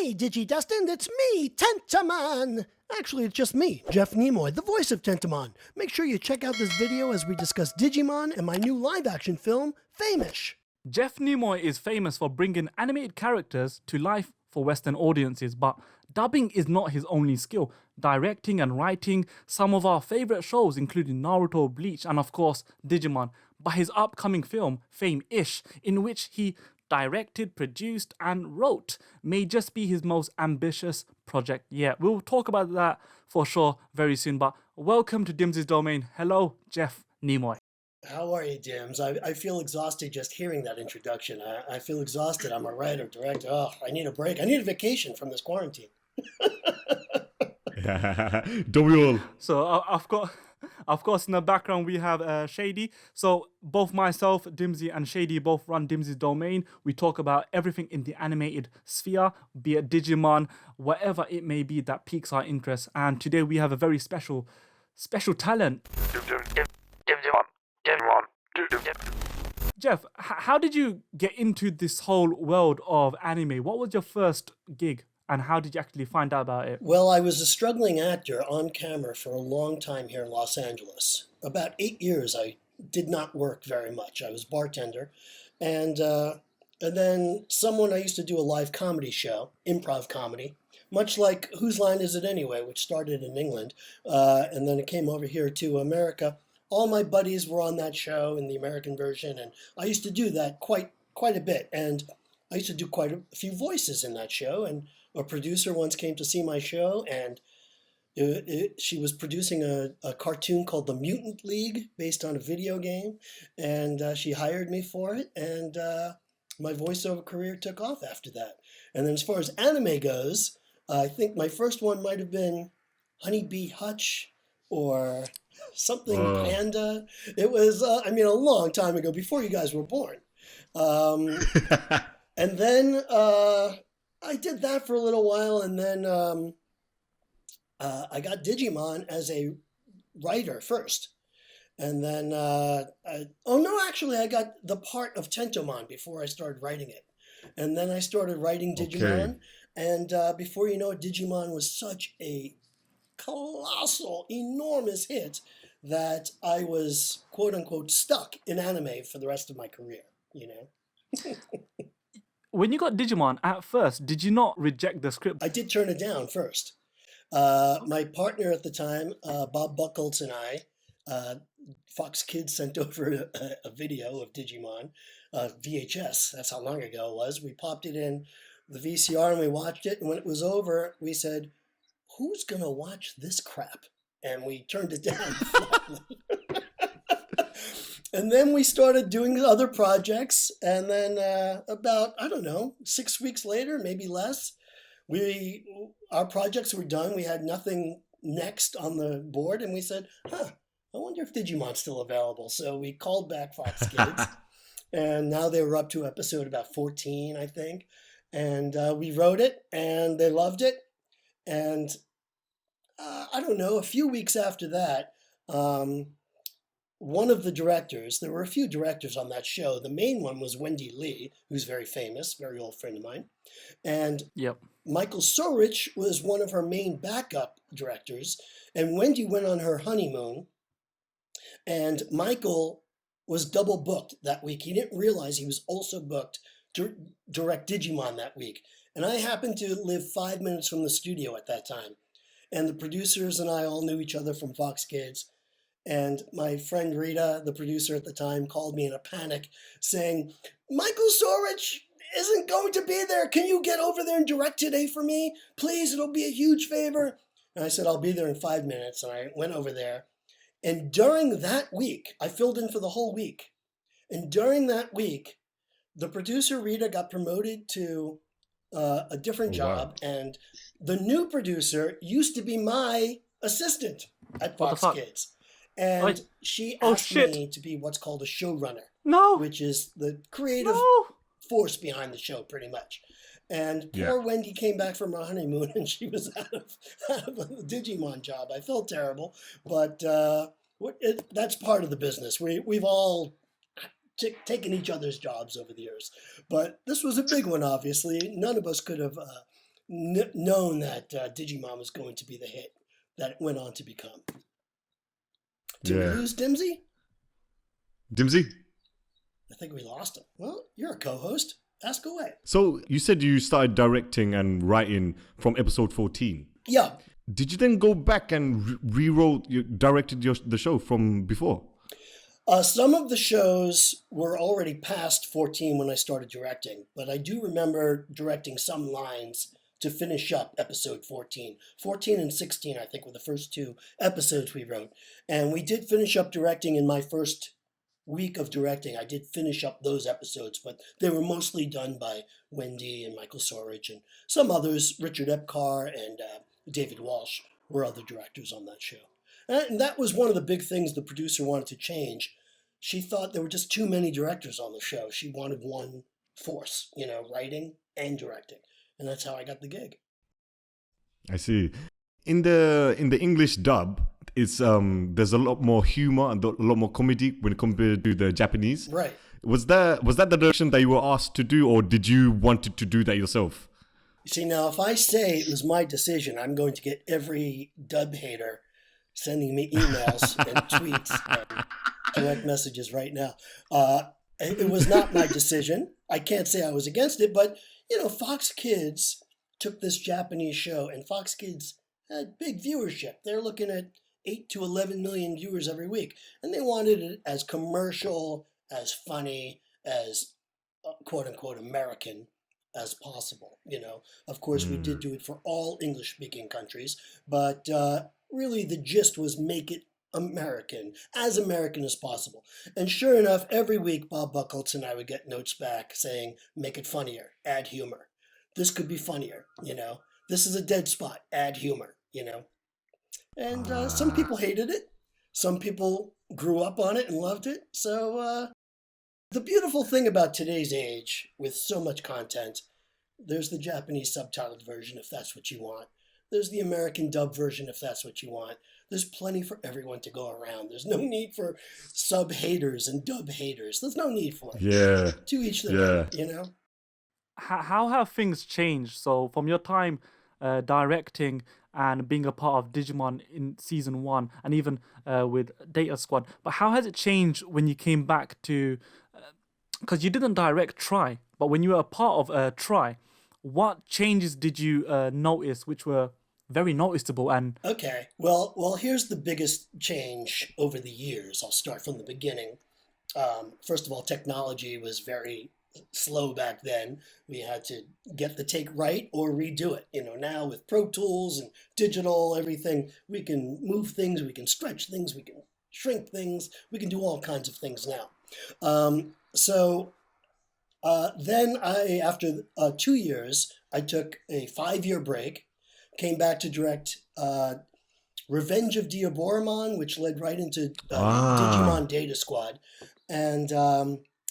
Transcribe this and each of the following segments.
Hey, Digidestined, it's me, Tentamon! Actually, it's just me, Jeff Nimoy, the voice of Tentamon. Make sure you check out this video as we discuss Digimon and my new live-action film, Famous. Jeff Nimoy is famous for bringing animated characters to life for Western audiences, but dubbing is not his only skill. Directing and writing some of our favourite shows, including Naruto, Bleach, and of course, Digimon. But his upcoming film, Fame-ish, in which he directed, produced, and wrote, may just be his most ambitious project yet. We'll talk about that for sure very soon, but welcome to Dims's Domain. Hello, Jeff Nimoy. How are you, Dims? I feel exhausted just hearing that introduction. I feel exhausted. I'm a writer, director. Oh, I need a break. I need a vacation from this quarantine. Don't we all? So of course, in the background we have Shady. So both myself, Dimsy, and Shady both run Dimsy's Domain. We talk about everything in the animated sphere, be it Digimon, whatever it may be that piques our interest. And today we have a very special talent. Jeff, how did you get into this whole world of anime? What was your first gig? And how did you actually find out about it? Well, I was a struggling actor on camera for a long time here in Los Angeles. About 8 years, I did not work very much. I was bartender. And then someone, I used to do a live comedy show, improv comedy, much like Whose Line Is It Anyway, which started in England. And then it came over here to America. All my buddies were on that show in the American version. And I used to do that quite a bit. And I used to do quite a few voices in that show. And a producer once came to see my show, and she was producing a cartoon called The Mutant League based on a video game, and she hired me for it, and my voiceover career took off after that. And then as far as anime goes, I think my first one might have been Honeybee Hutch or something Panda. It was, a long time ago, before you guys were born. And then I did that for a little while, and then I got Digimon as a writer first. And then, I got the part of Tentamon before I started writing it. And then I started writing Digimon, and before you know it, Digimon was such a colossal, enormous hit that I was, quote-unquote, stuck in anime for the rest of my career, you know? When you got Digimon, at first, did you not reject the script? I did turn it down first. My partner at the time, Bob Buckholtz, and I, Fox Kids sent over a video of Digimon, VHS. That's how long ago it was. We popped it in the VCR and we watched it. And when it was over, we said, who's going to watch this crap? And we turned it down flatly. And then we started doing other projects, and then about, 6 weeks later, maybe less, our projects were done. We had nothing next on the board, and we said, I wonder if Digimon's still available. So we called back Fox Kids, and now they were up to episode about 14, I think. And we wrote it, and they loved it. And a few weeks after that, one of the directors, there were a few directors on that show. The main one was Wendy Lee, who's very famous, very old friend of mine. And Michael Sorich was one of her main backup directors. And Wendy went on her honeymoon. And Michael was double booked that week. He didn't realize he was also booked to direct Digimon that week. And I happened to live 5 minutes from the studio at that time. And the producers and I all knew each other from Fox Kids. And my friend Rita, the producer at the time, called me in a panic saying, Michael Sorich isn't going to be there. Can you get over there and direct today for me? Please, it'll be a huge favor. And I said, I'll be there in 5 minutes. And I went over there. And during that week, I filled in for the whole week. And during that week, the producer Rita got promoted to a different job. And the new producer used to be my assistant at Fox Kids. And she asked me to be what's called a showrunner. No. Which is the creative force behind the show, pretty much. And poor Wendy came back from her honeymoon, and she was out of a Digimon job. I felt terrible, but that's part of the business. We've all taken each other's jobs over the years. But this was a big one, obviously. None of us could have known that Digimon was going to be the hit that it went on to become. Did we lose Dimsy? Dimsy? I think we lost him. Well, you're a co-host. Ask away. So you said you started directing and writing from episode 14. Yeah. Did you then go back and directed the show from before? Some of the shows were already past 14 when I started directing, but I do remember directing some lines to finish up episode 14. 14 and 16, I think, were the first two episodes we wrote. And we did finish up directing in my first week of directing. I did finish up those episodes, but they were mostly done by Wendy and Michael Sorich and some others. Richard Epcar and David Walsh were other directors on that show. And that was one of the big things the producer wanted to change. She thought there were just too many directors on the show. She wanted one force, writing and directing. And that's how I got the gig. I see. In the English dub, it's there's a lot more humor and a lot more comedy when compared to the Japanese. Right. Was that the direction that you were asked to do, or did you want to do that yourself? You see, now if I say it was my decision, I'm going to get every dub hater sending me emails and tweets and direct messages right now. It was not my decision. I can't say I was against it, but Fox Kids took this Japanese show, and Fox Kids had big viewership. They're looking at 8 to 11 million viewers every week, and they wanted it as commercial, as funny, as quote unquote American as possible. Of course, we did do it for all English-speaking countries, but really the gist was make it American as possible. And sure enough, every week Bob Buckles and I would get notes back saying, make it funnier, add humor. This could be funnier, This is a dead spot, add humor, And some people hated it. Some people grew up on it and loved it. So the beautiful thing about today's age, with so much content, there's the Japanese subtitled version if that's what you want. There's the American dub version if that's what you want. There's plenty for everyone to go around. There's no need for sub haters and dub haters. There's no need for it. Yeah. To each their own, How have things changed? So from your time directing and being a part of Digimon in season 1 and even with Data Squad, but how has it changed when you came back to, because you didn't direct Try, but when you were a part of Try, what changes did you notice which were very noticeable? And okay, well, here's the biggest change over the years. I'll start from the beginning. First of all, technology was very slow back then. We had to get the take right or redo it. Now with Pro Tools and digital everything, we can move things, we can stretch things, we can shrink things, we can do all kinds of things now. Then after 2 years, I took a 5-year break, came back to direct Revenge of Diaboromon, which led right into Digimon Data Squad. And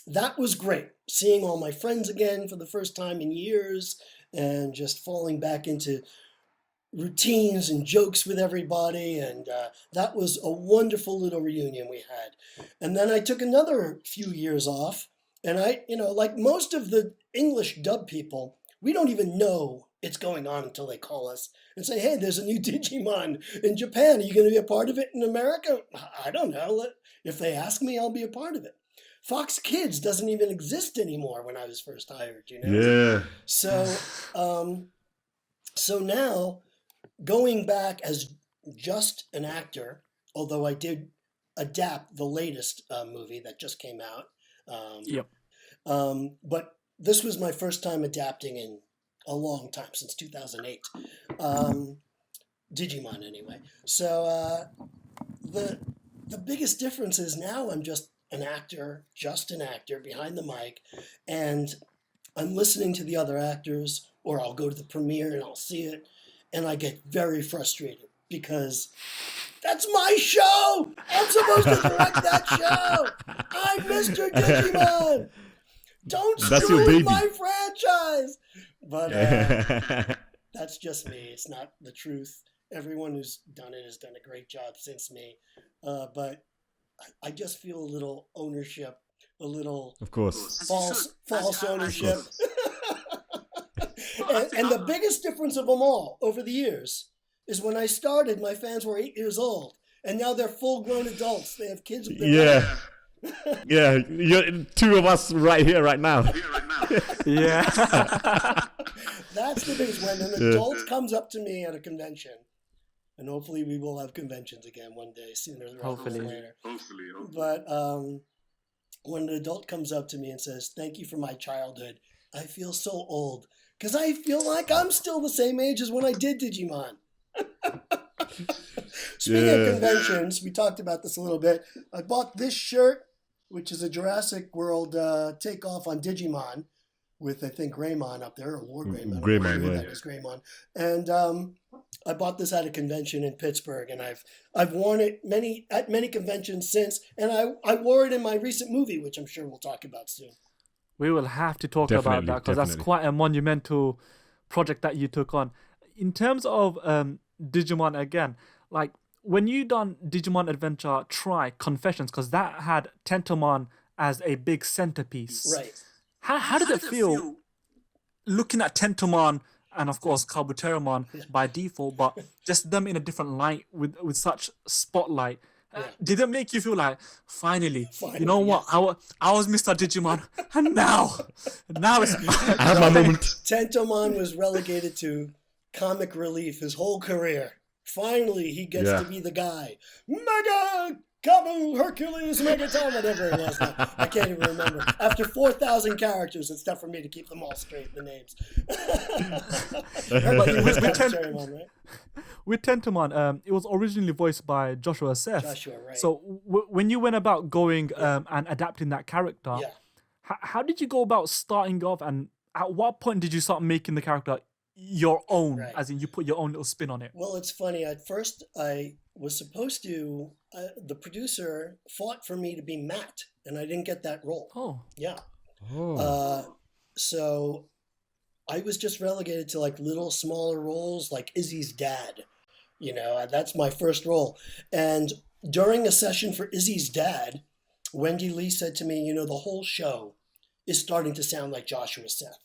that was great, seeing all my friends again for the first time in years and just falling back into routines and jokes with everybody. And that was a wonderful little reunion we had. And then I took another few years off. And like most of the English dub people, we don't even know it's going on until they call us and say, hey, there's a new Digimon in Japan. Are you going to be a part of it in America? I don't know. If they ask me, I'll be a part of it. Fox Kids doesn't even exist anymore when I was first hired, Yeah. So now, going back as just an actor, although I did adapt the latest movie that just came out, but this was my first time adapting in a long time, since 2008. Digimon, anyway. So the biggest difference is now I'm just an actor behind the mic, and I'm listening to the other actors, or I'll go to the premiere and I'll see it, and I get very frustrated because that's my show! I'm supposed to direct that show! I'm Mr. Digimon! Don't screw my franchise! But that's just me. It's not the truth. Everyone who's done it has done a great job since me. But I just feel a little ownership, a little of course false ownership. And the biggest difference of them all over the years is when I started, my fans were 8 years old, and now they're full-grown adults. They have kids of their own. Yeah, you're two of us right here, right now. Yeah. That's the biggest. When an adult comes up to me at a convention, and hopefully we will have conventions again one day, sooner rather than later. Hopefully. But when an adult comes up to me and says, "Thank you for my childhood," I feel so old, because I feel like I'm still the same age as when I did Digimon. Speaking of conventions, we talked about this a little bit. I bought this shirt, which is a Jurassic World takeoff on Digimon, with I think Greymon up there, or War Greymon. Greymon, It's Greymon. And I bought this at a convention in Pittsburgh, and I've worn it at many conventions since, and I wore it in my recent movie, which I'm sure we'll talk about soon. We will have to talk about that, because that's quite a monumental project that you took on. In terms of Digimon again, like when you done Digimon Adventure Try Confessions, because that had Tentamon as a big centerpiece. Right. How did it feel looking at Tentamon and of course Kabuteramon by default, but just them in a different light with such spotlight? Did it make you feel like finally you know what? I was Mr. Digimon, and now it's I have my moment. Tentamon was relegated to comic relief his whole career. Finally, he gets to be the guy. Mega Kabu Hercules Megaton, whatever it was. I can't even remember. After 4,000 characters, it's tough for me to keep them all straight, the names. With Tentamon, it was originally voiced by Joshua Seth. Joshua, right. So when you went about going and adapting that character, how did you go about starting off, and at what point did you start making the character your own, as in you put your own little spin on it? Well, it's funny. At first, I was supposed to, the producer fought for me to be Matt, and I didn't get that role. Oh. Yeah. So I was just relegated to like little smaller roles, like Izzy's dad. You know, that's my first role. And during a session for Izzy's dad, Wendy Lee said to me, you know, the whole show is starting to sound like Joshua Seth,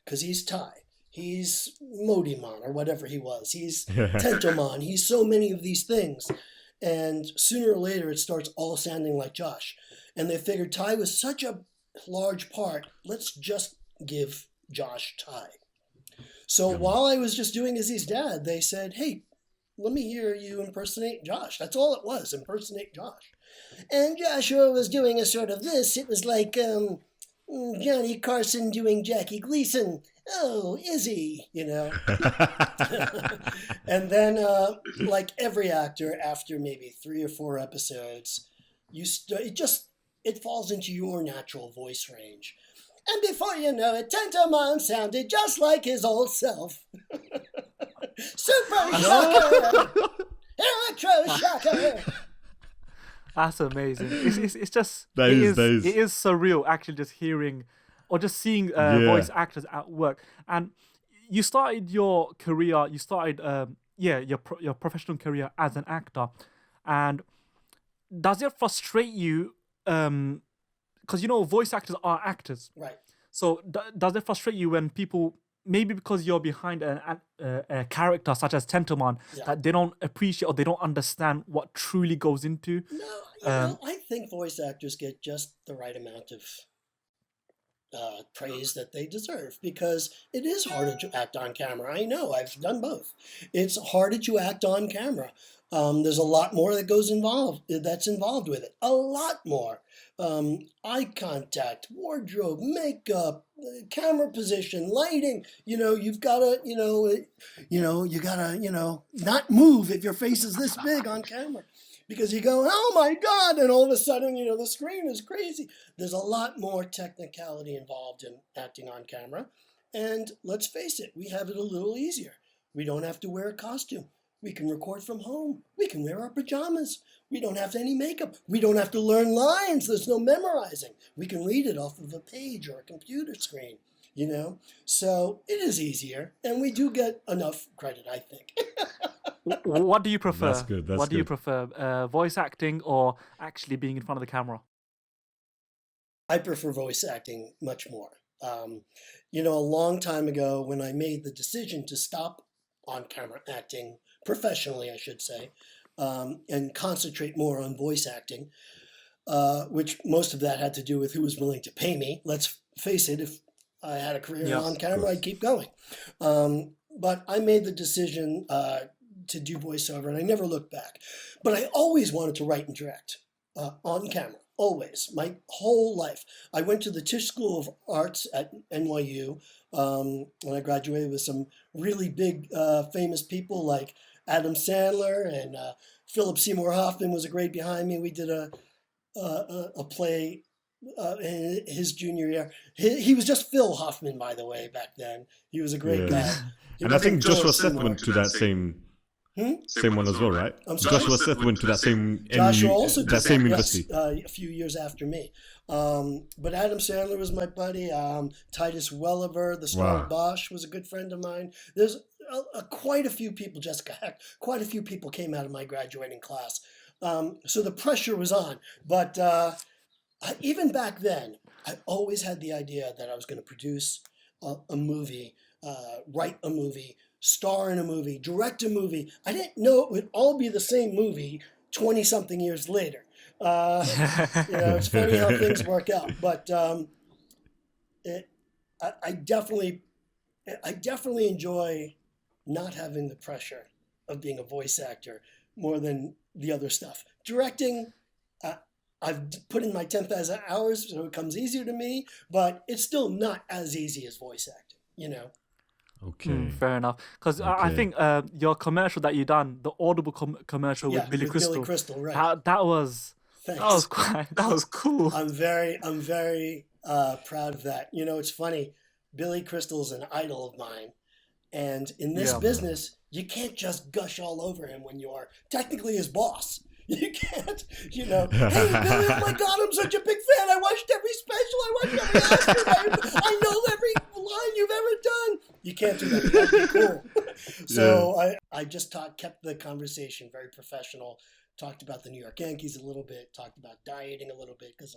because he's Thai. He's Modimon, or whatever he was. He's Tentamon. He's so many of these things. And sooner or later, it starts all sounding like Josh. And they figured Ty was such a large part, let's just give Josh Ty. So while I was just doing Izzy's dad, they said, hey, let me hear you impersonate Josh. That's all it was, impersonate Josh. And Joshua was doing a sort of this. It was like Johnny Carson doing Jackie Gleason. Oh, Izzy, you know. And then, like every actor, after maybe 3 or 4 episodes, it falls into your natural voice range. And before you know it, Tentamon sounded just like his old self. Super Shocker! Electro Shocker! That's amazing. It's just it is surreal actually just hearing or just seeing voice actors at work. And you started your career. You started your professional career as an actor. And does it frustrate you? Because you know voice actors are actors, right? So does it frustrate you when people, maybe because you're behind a character such as Tentamon, that they don't appreciate or they don't understand what truly goes into? No, I think voice actors get just the right amount of praise that they deserve, because it is harder to act on camera. I know, I've done both. It's harder to act on camera. There's a lot more that's involved with it. A lot more. Eye contact, wardrobe, makeup, camera position, lighting. You know, you've got to, you gotta, not move if your face is this big on camera, because you go, oh my God, and all of a sudden, the screen is crazy. There's a lot more technicality involved in acting on camera. And let's face it, we have it a little easier. We don't have to wear a costume. We can record from home. We can wear our pajamas. We don't have any makeup. We don't have to learn lines. There's no memorizing. We can read it off of a page or a computer screen, So it is easier, and we do get enough credit, I think. What do you prefer? That's good. What do you prefer, voice acting or actually being in front of the camera? I prefer voice acting much more. a long time ago when I made the decision to stop on-camera acting, professionally, I should say, and concentrate more on voice acting, which most of that had to do with who was willing to pay me. Let's face it, if I had a career on camera, I'd keep going. But I made the decision to do voiceover, and I never looked back. But I always wanted to write and direct on camera, always, my whole life. I went to the Tisch School of Arts at NYU, and I graduated with some really big, famous people like Adam Sandler, and Philip Seymour Hoffman was a great behind me. We did a play in his junior year. He was just Phil Hoffman, by the way, back then. He was a great guy. And I think Joshua Seth went to that same one as well, right? Joshua Seth went to that same university. A few years after me. But Adam Sandler was my buddy. Titus Welliver, the star of Bosch, was a good friend of mine. There's quite a few people, Jessica Heck, quite a few people came out of my graduating class. So the pressure was on. But even back then, I always had the idea that I was going to produce a movie, write a movie, star in a movie, direct a movie. I didn't know it would all be the same movie 20-something years later. It's funny how things work out. But I definitely enjoy not having the pressure of being a voice actor more than the other stuff. Directing, I've put in my 10,000 hours, so it comes easier to me, but it's still not as easy as voice acting, Okay. Fair enough. Because I think your commercial that you done, the Audible commercial with Billy Crystal. Billy Crystal, right. That was cool. I'm very proud of that. It's funny. Billy Crystal's an idol of mine. And in this business, you can't just gush all over him when you are technically his boss. You can't, hey, Billy, oh my God, I'm such a big fan. I watched every special. I watched every Oscar. I know every line you've ever done. You can't do that. That'd be cool. So I just kept the conversation very professional. Talked about the New York Yankees a little bit. Talked about dieting a little bit because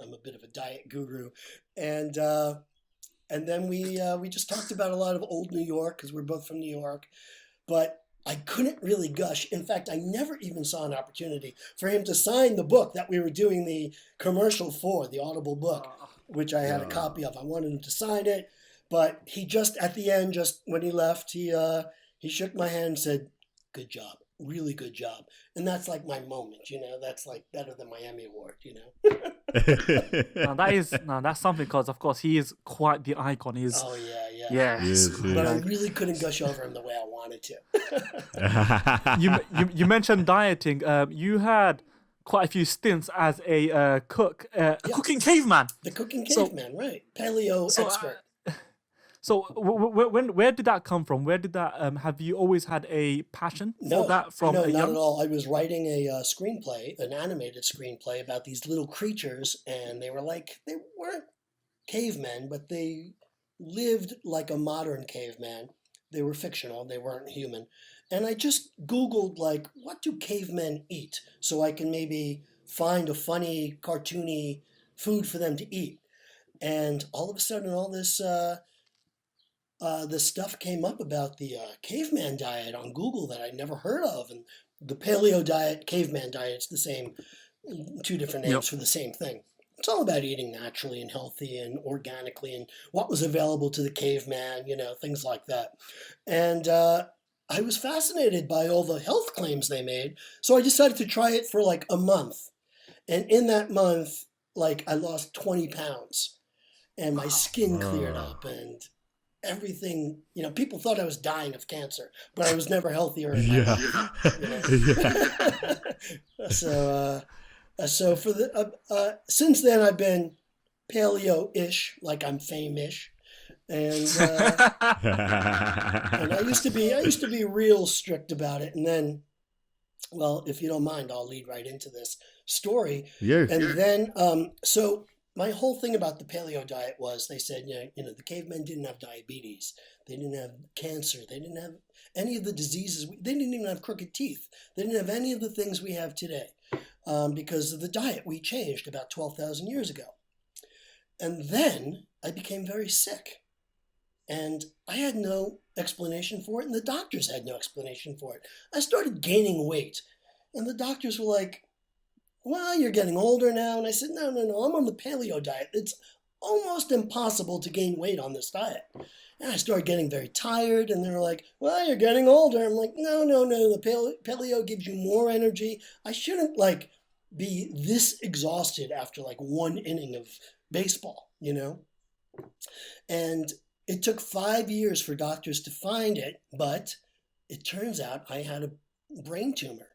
I'm a bit of a diet guru. And then we just talked about a lot of old New York because we're both from New York. But I couldn't really gush. In fact, I never even saw an opportunity for him to sign the book that we were doing the commercial for, the Audible book, which I had a copy of. I wanted him to sign it, but he just, at the end, just when he left, he shook my hand and said, "Good job, really good job." And that's like my moment, that's like better than my Emmy Award, That's something because, of course, he is quite the icon. Oh, yeah. Yes. But I really couldn't gush over him the way I wanted to. You mentioned dieting. You had quite a few stints as a cook, cooking caveman. The cooking caveman, right. Paleo expert. So where did that come from? Where did that, have you always had a passion for that from not at all. I was writing a screenplay, an animated screenplay about these little creatures, and they weren't cavemen, but they lived like a modern caveman. They were fictional, they weren't human. And I just Googled, what do cavemen eat? So I can maybe find a funny, cartoony food for them to eat. And all of a sudden, all this stuff came up about the caveman diet on Google that I'd never heard of. And the paleo diet, caveman diet, it's the same, two different names for the same thing. It's all about eating naturally and healthy and organically and what was available to the caveman, things like that. And I was fascinated by all the health claims they made. So I decided to try it for a month. And in that month, I lost 20 pounds and my skin cleared up and everything, people thought I was dying of cancer, but I was never healthier in my life. So for since then I've been paleo-ish, I'm fame-ish, and I used to be real strict about it, and then, well, if you don't mind, I'll lead right into this story. Yeah. And then so my whole thing about the paleo diet was they said, the cavemen didn't have diabetes, they didn't have cancer, they didn't have any of the diseases, they didn't even have crooked teeth, they didn't have any of the things we have today. Because of the diet we changed about 12,000 years ago. And then I became very sick. And I had no explanation for it, and the doctors had no explanation for it. I started gaining weight, and the doctors were like, well, you're getting older now. And I said, no, I'm on the paleo diet. It's almost impossible to gain weight on this diet. And I started getting very tired, and they were like, well, you're getting older. I'm like, no, the paleo gives you more energy. I shouldn't, like, be this exhausted after, like, one inning of baseball, you know? And it took 5 years for doctors to find it, but it turns out I had a brain tumor.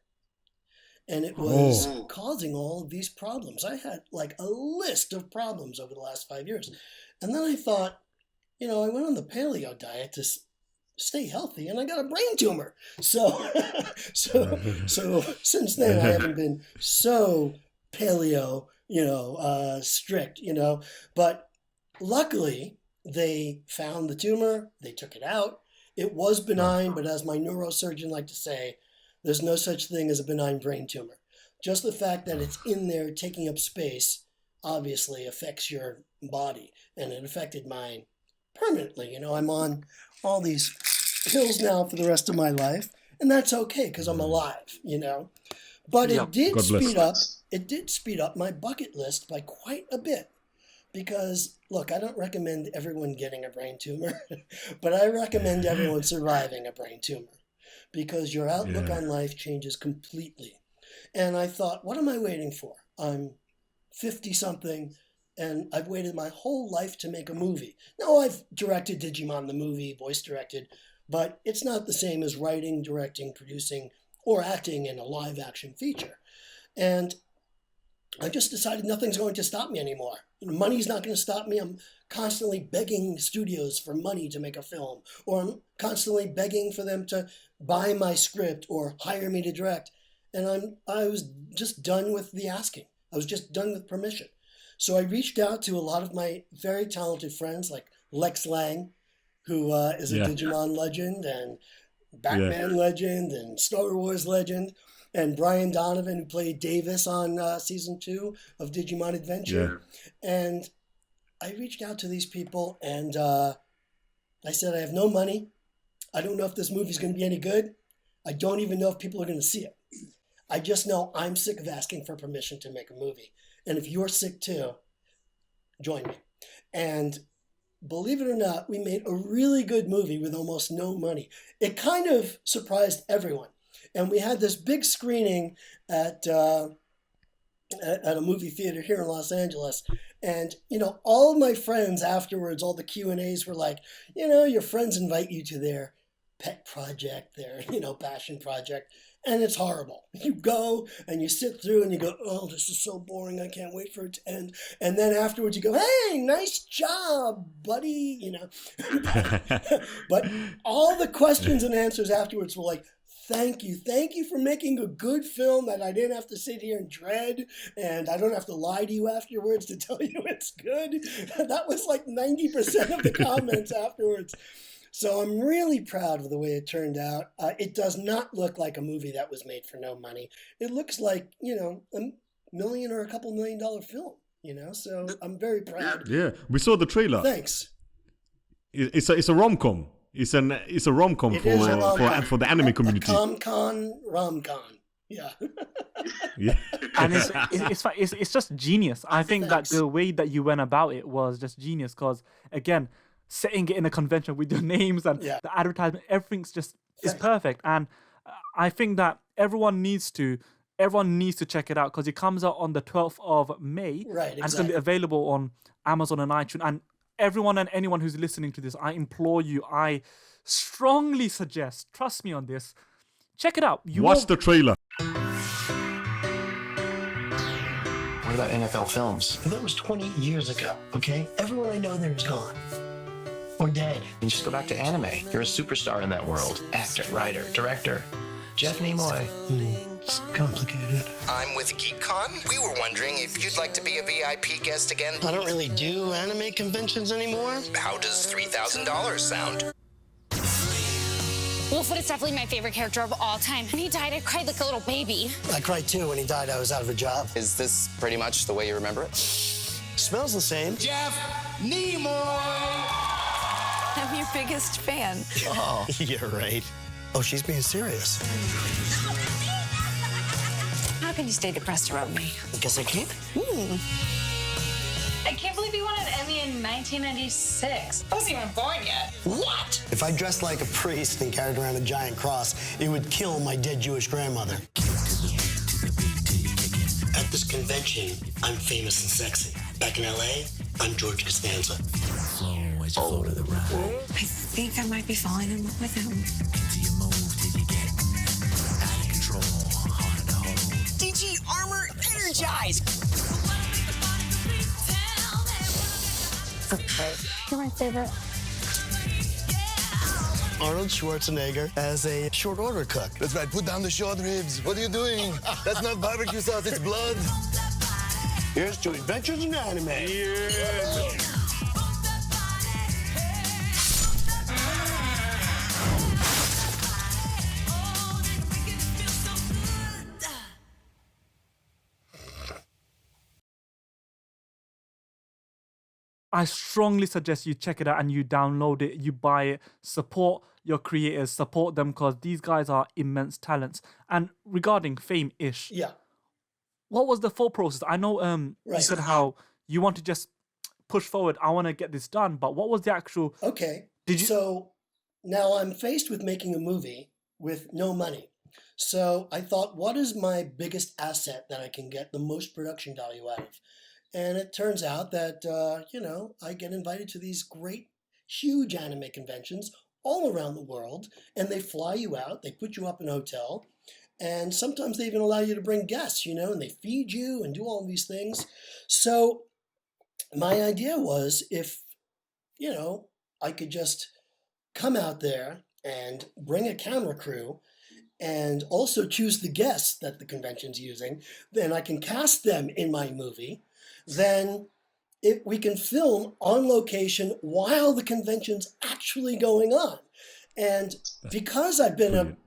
And it was causing all of these problems. I had like a list of problems over the last 5 years. And then I thought, I went on the paleo diet to stay healthy, and I got a brain tumor. So since then, I haven't been so paleo, strict, But luckily, they found the tumor. They took it out. It was benign, but as my neurosurgeon liked to say, there's no such thing as a benign brain tumor. Just the fact that it's in there taking up space obviously affects your body, and it affected mine permanently. I'm on all these pills now for the rest of my life, and that's okay because I'm alive, But it did speed up my bucket list by quite a bit. Because, look, I don't recommend everyone getting a brain tumor, but I recommend everyone surviving a brain tumor. Because your outlook on life changes completely. And I thought, what am I waiting for? I'm 50-something, and I've waited my whole life to make a movie. Now, I've directed Digimon the movie, voice directed, but it's not the same as writing, directing, producing, or acting in a live-action feature. And I just decided nothing's going to stop me anymore. Money's not going to stop me. I'm constantly begging studios for money to make a film, or I'm constantly begging for them to buy my script or hire me to direct. And I was just done with the asking. I was just done with permission. So I reached out to a lot of my very talented friends like Lex Lang, who is a Digimon legend and Batman legend and Star Wars legend, and Brian Donovan, who played Davis on season 2 of Digimon Adventure. And I reached out to these people, and I said, I have no money. I don't know if this movie's going to be any good. I don't even know if people are going to see it. I just know I'm sick of asking for permission to make a movie. And if you're sick too, join me. And believe it or not, we made a really good movie with almost no money. It kind of surprised everyone. And we had this big screening at a movie theater here in Los Angeles. And, all of my friends afterwards, all the Q&As were like, your friends invite you to their pet project, their, passion project. And it's horrible. You go and you sit through and you go, oh, this is so boring. I can't wait for it to end. And then afterwards you go, hey, nice job, buddy. But all the questions and answers afterwards were like, thank you for making a good film that I didn't have to sit here and dread, and I don't have to lie to you afterwards to tell you it's good. That was like 90% of the comments afterwards. So I'm really proud of the way it turned out. It does not look like a movie that was made for no money. It looks like, $1 million or a couple $1 million film, so I'm very proud. Yeah, we saw the trailer. Thanks. It's a rom-com. It's a rom-com for the anime community. Rom-com. Yeah. And it's just genius. I think that the way that you went about it was just genius because, again, setting it in a convention with your names and the advertisement, everything's just is perfect. And I think that everyone needs to check it out because it comes out on the 12th of May. Right, exactly. And it's going to be available on Amazon and iTunes. And everyone and anyone who's listening to this, I implore you, I strongly suggest, trust me on this, check it out. Watch the trailer. What about NFL films? That was 20 years ago, okay? Everyone I know there is gone. Or dead. You just go back to anime. You're a superstar in that world. Actor, writer, director. Jeff Nimoy. It's complicated. I'm with GeekCon. We were wondering if you'd like to be a VIP guest again. I don't really do anime conventions anymore. How does $3,000 sound? Wolfwood is definitely my favorite character of all time. When he died, I cried like a little baby. I cried too when he died. I was out of a job. Is this pretty much the way you remember it? Smells the same. Jeff Nimoy! I'm your biggest fan. Oh, you're right. Oh, she's being serious. How can you stay depressed around me? Guess I can't. I can't believe you won an Emmy in 1996. I wasn't even born yet. What? If I dressed like a priest and carried around a giant cross, it would kill my dead Jewish grandmother. At this convention, I'm famous and sexy. Back in LA, I'm George Costanza. I think I might be falling in love with him. DG Armor Energize! You're my favorite. Arnold Schwarzenegger as a short order cook. That's right, put down the short ribs. What are you doing? That's not barbecue sauce, it's blood. Here's to Adventures in Anime. Yeah. I strongly suggest you check it out and you download it, you buy it, support your creators, support them because these guys are immense talents. And regarding Fame-ish, Yeah. what was the thought process? I know you Right. said how you want to just push forward, I want to get this done, but what was the actual... Okay. Did you... So now I'm faced with making a movie with no money. So I thought, what is my biggest asset that I can get the most production value out of? And it turns out that, I get invited to these great, huge anime conventions all around the world, and they fly you out, they put you up in a hotel, and sometimes they even allow you to bring guests, and they feed you and do all these things. So my idea was if, I could just come out there and bring a camera crew and also choose the guests that the convention's using, then I can cast them in my movie. Then we can film on location while the convention's actually going on. And because I've been a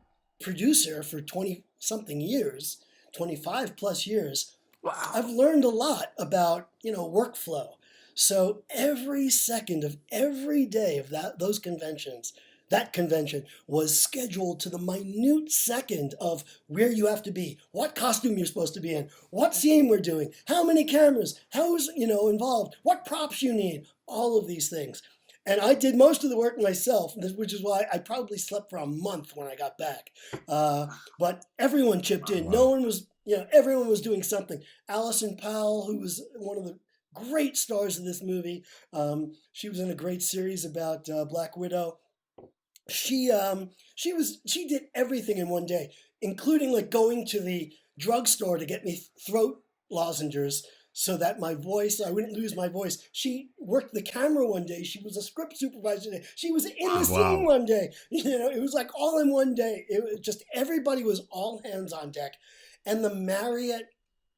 producer for 20-something years, 25 plus years, wow. I've learned a lot about, workflow. So every second of every day of those conventions, that convention was scheduled to the minute second of where you have to be, what costume you're supposed to be in, what scene we're doing, how many cameras, who's, involved, what props you need, all of these things. And I did most of the work myself, which is why I probably slept for a month when I got back. But everyone chipped in. No one was, everyone was doing something. Allison Powell, who was one of the great stars of this movie, she was in a great series about Black Widow. She did everything in one day, including like going to the drugstore to get me throat lozenges so that I wouldn't lose my voice. She worked the camera one day. She was a script supervisor today. She was in the scene one day. It was like all in one day. It was just, everybody was all hands on deck. And the Marriott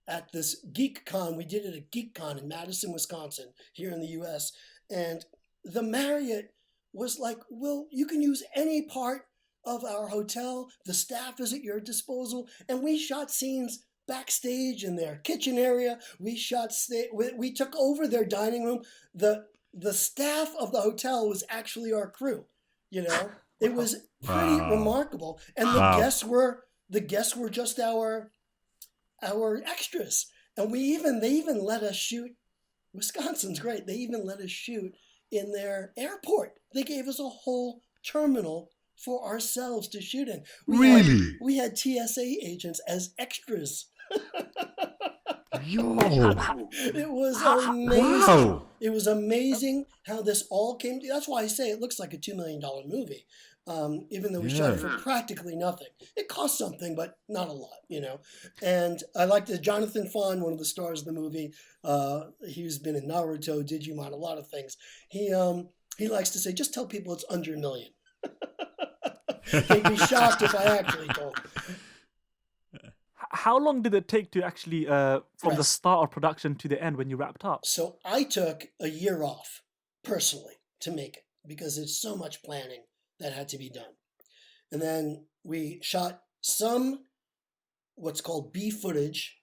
at this GeekCon, we did it at GeekCon in Madison, Wisconsin, here in the US. And the Marriott was like, well, you can use any part of our hotel. The staff is at your disposal. And we shot scenes backstage in their kitchen area. We took over their dining room. The staff of the hotel was actually our crew. It was pretty remarkable. And the guests were just our extras. And they even let us shoot. Wisconsin's great. They even let us shoot in their airport. They gave us a whole terminal for ourselves to shoot in. We had TSA agents as extras. Yo. It was amazing. Wow. It was amazing how this all came. That's why I say it looks like a $2 million movie, even though we shot it for practically nothing. It cost something, but not a lot, And I liked Jonathan Fahn, one of the stars of the movie. He's been in Naruto, Digimon, a lot of things. He likes to say, just tell people it's under $1 million. They'd be shocked if I actually told them. How long did it take to actually, from the start of production to the end when you wrapped up? So I took a year off, personally, to make it, because there's so much planning that had to be done. And then we shot some, what's called B footage,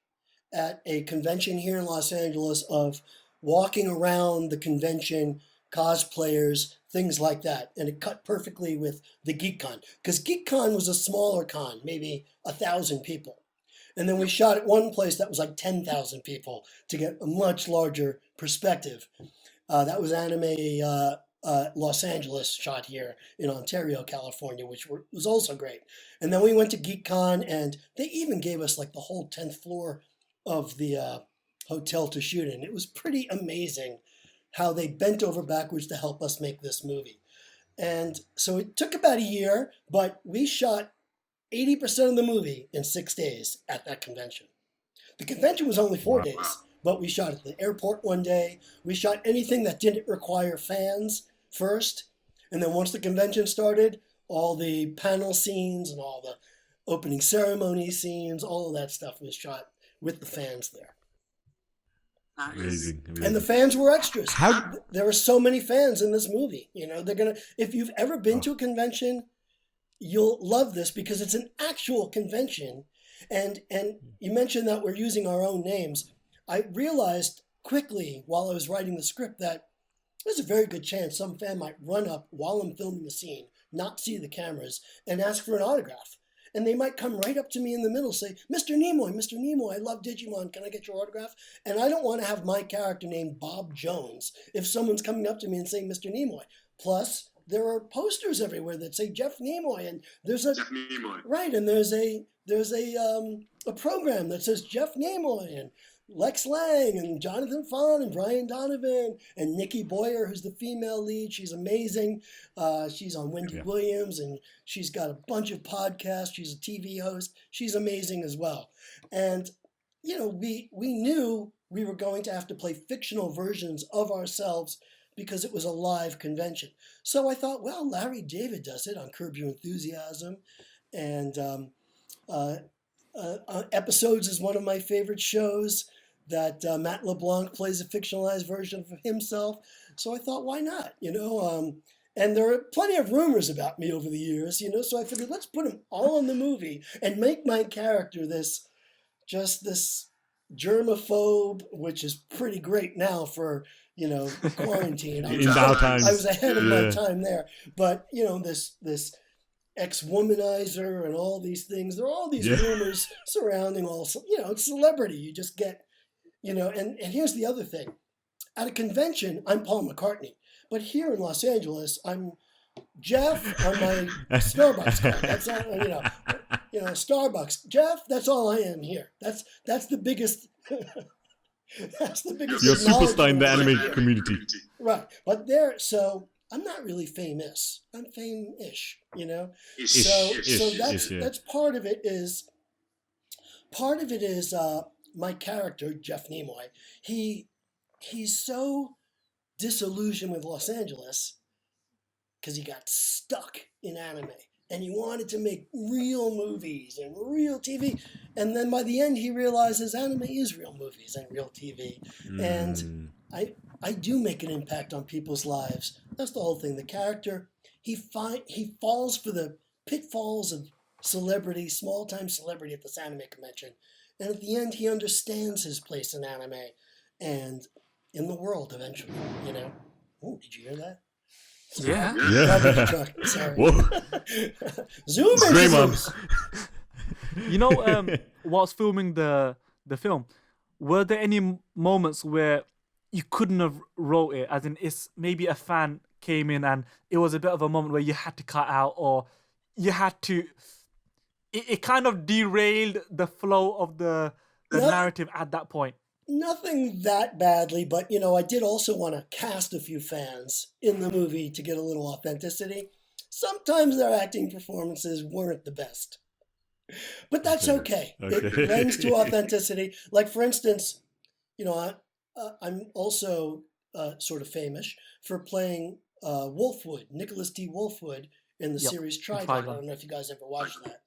at a convention here in Los Angeles of walking around the convention, cosplayers, things like that. And it cut perfectly with the GeekCon, because GeekCon was a smaller con, maybe 1,000 people. And then we shot at one place that was like 10,000 people to get a much larger perspective. That was Anime Los Angeles, shot here in Ontario, California, which was also great. And then we went to GeekCon, and they even gave us like the whole 10th floor of the hotel to shoot in. It was pretty amazing how they bent over backwards to help us make this movie. And so it took about a year, but we shot 80% of the movie in 6 days at that convention. The convention was only 4 days, but we shot at the airport one day. We shot anything that didn't require fans first. And then once the convention started, all the panel scenes and all the opening ceremony scenes, all of that stuff was shot with the fans there. Amazing. And the fans were extras. There were so many fans in this movie. You know, if you've ever been to a convention, you'll love this because it's an actual convention. And you mentioned that we're using our own names. I realized quickly while I was writing the script that there's a very good chance some fan might run up while I'm filming the scene, not see the cameras, and ask for an autograph. And they might come right up to me in the middle, say, Mr. Nimoy, I love Digimon, can I get your autograph? And I don't want to have my character named Bob Jones if someone's coming up to me and saying Mr. Nimoy. Plus, there are posters everywhere that say Jeff Nimoy, and there's a Jeff Nimoy. Right, and there's a program that says Jeff Nimoy and Lex Lang and Jonathan Fahn and Brian Donovan and Nikki Boyer, who's the female lead. She's amazing. She's on Wendy Williams, and she's got a bunch of podcasts. She's a TV host. She's amazing as well. And, you know, we knew we were going to have to play fictional versions of ourselves because it was a live convention. So I thought, well, Larry David does it on Curb Your Enthusiasm. And Episodes is one of my favorite shows that Matt LeBlanc plays a fictionalized version of himself. So I thought, why not? You know, and there are plenty of rumors about me over the years, you know, so I figured let's put them all in the movie and make my character this germaphobe, which is pretty great now for, you know, quarantine. I was ahead of my time there. But, you know, this ex-womanizer and all these things, there are all these rumors surrounding it's celebrity. You just get, you know, and here's the other thing. At a convention, I'm Paul McCartney. But here in Los Angeles, I'm Jeff on my Starbucks card. That's all, you know, Starbucks. Jeff, that's all I am here. That's the biggest that's the biggest. You're a superstar in the anime community. Right. But so I'm not really famous. I'm fame-ish, you know? So that's part of it is my character, Jeff Nimoy. He's so disillusioned with Los Angeles because he got stuck in anime and he wanted to make real movies and real TV. And then by the end, he realizes anime is real movies and real TV. And I do make an impact on people's lives. That's the whole thing. The character, he falls for the pitfalls of celebrity, small-time celebrity at this anime convention. And at the end, he understands his place in anime and in the world eventually, you know. Oh, did you hear that? Yeah. Sorry. Whoa. Zoom in. You know, whilst filming the film, were there any moments where you couldn't have wrote it, as in it's maybe a fan came in and it was a bit of a moment where you had to cut out, or you had to, it kind of derailed the flow of the narrative at that point? Nothing that badly, but, you know, I did also want to cast a few fans in the movie to get a little authenticity. Sometimes their acting performances weren't the best. But that's okay. It lends to authenticity. Like, for instance, you know, I'm also sort of famous for playing Wolfwood, Nicholas T. Wolfwood, in the series Trigon. I don't know if you guys ever watched that.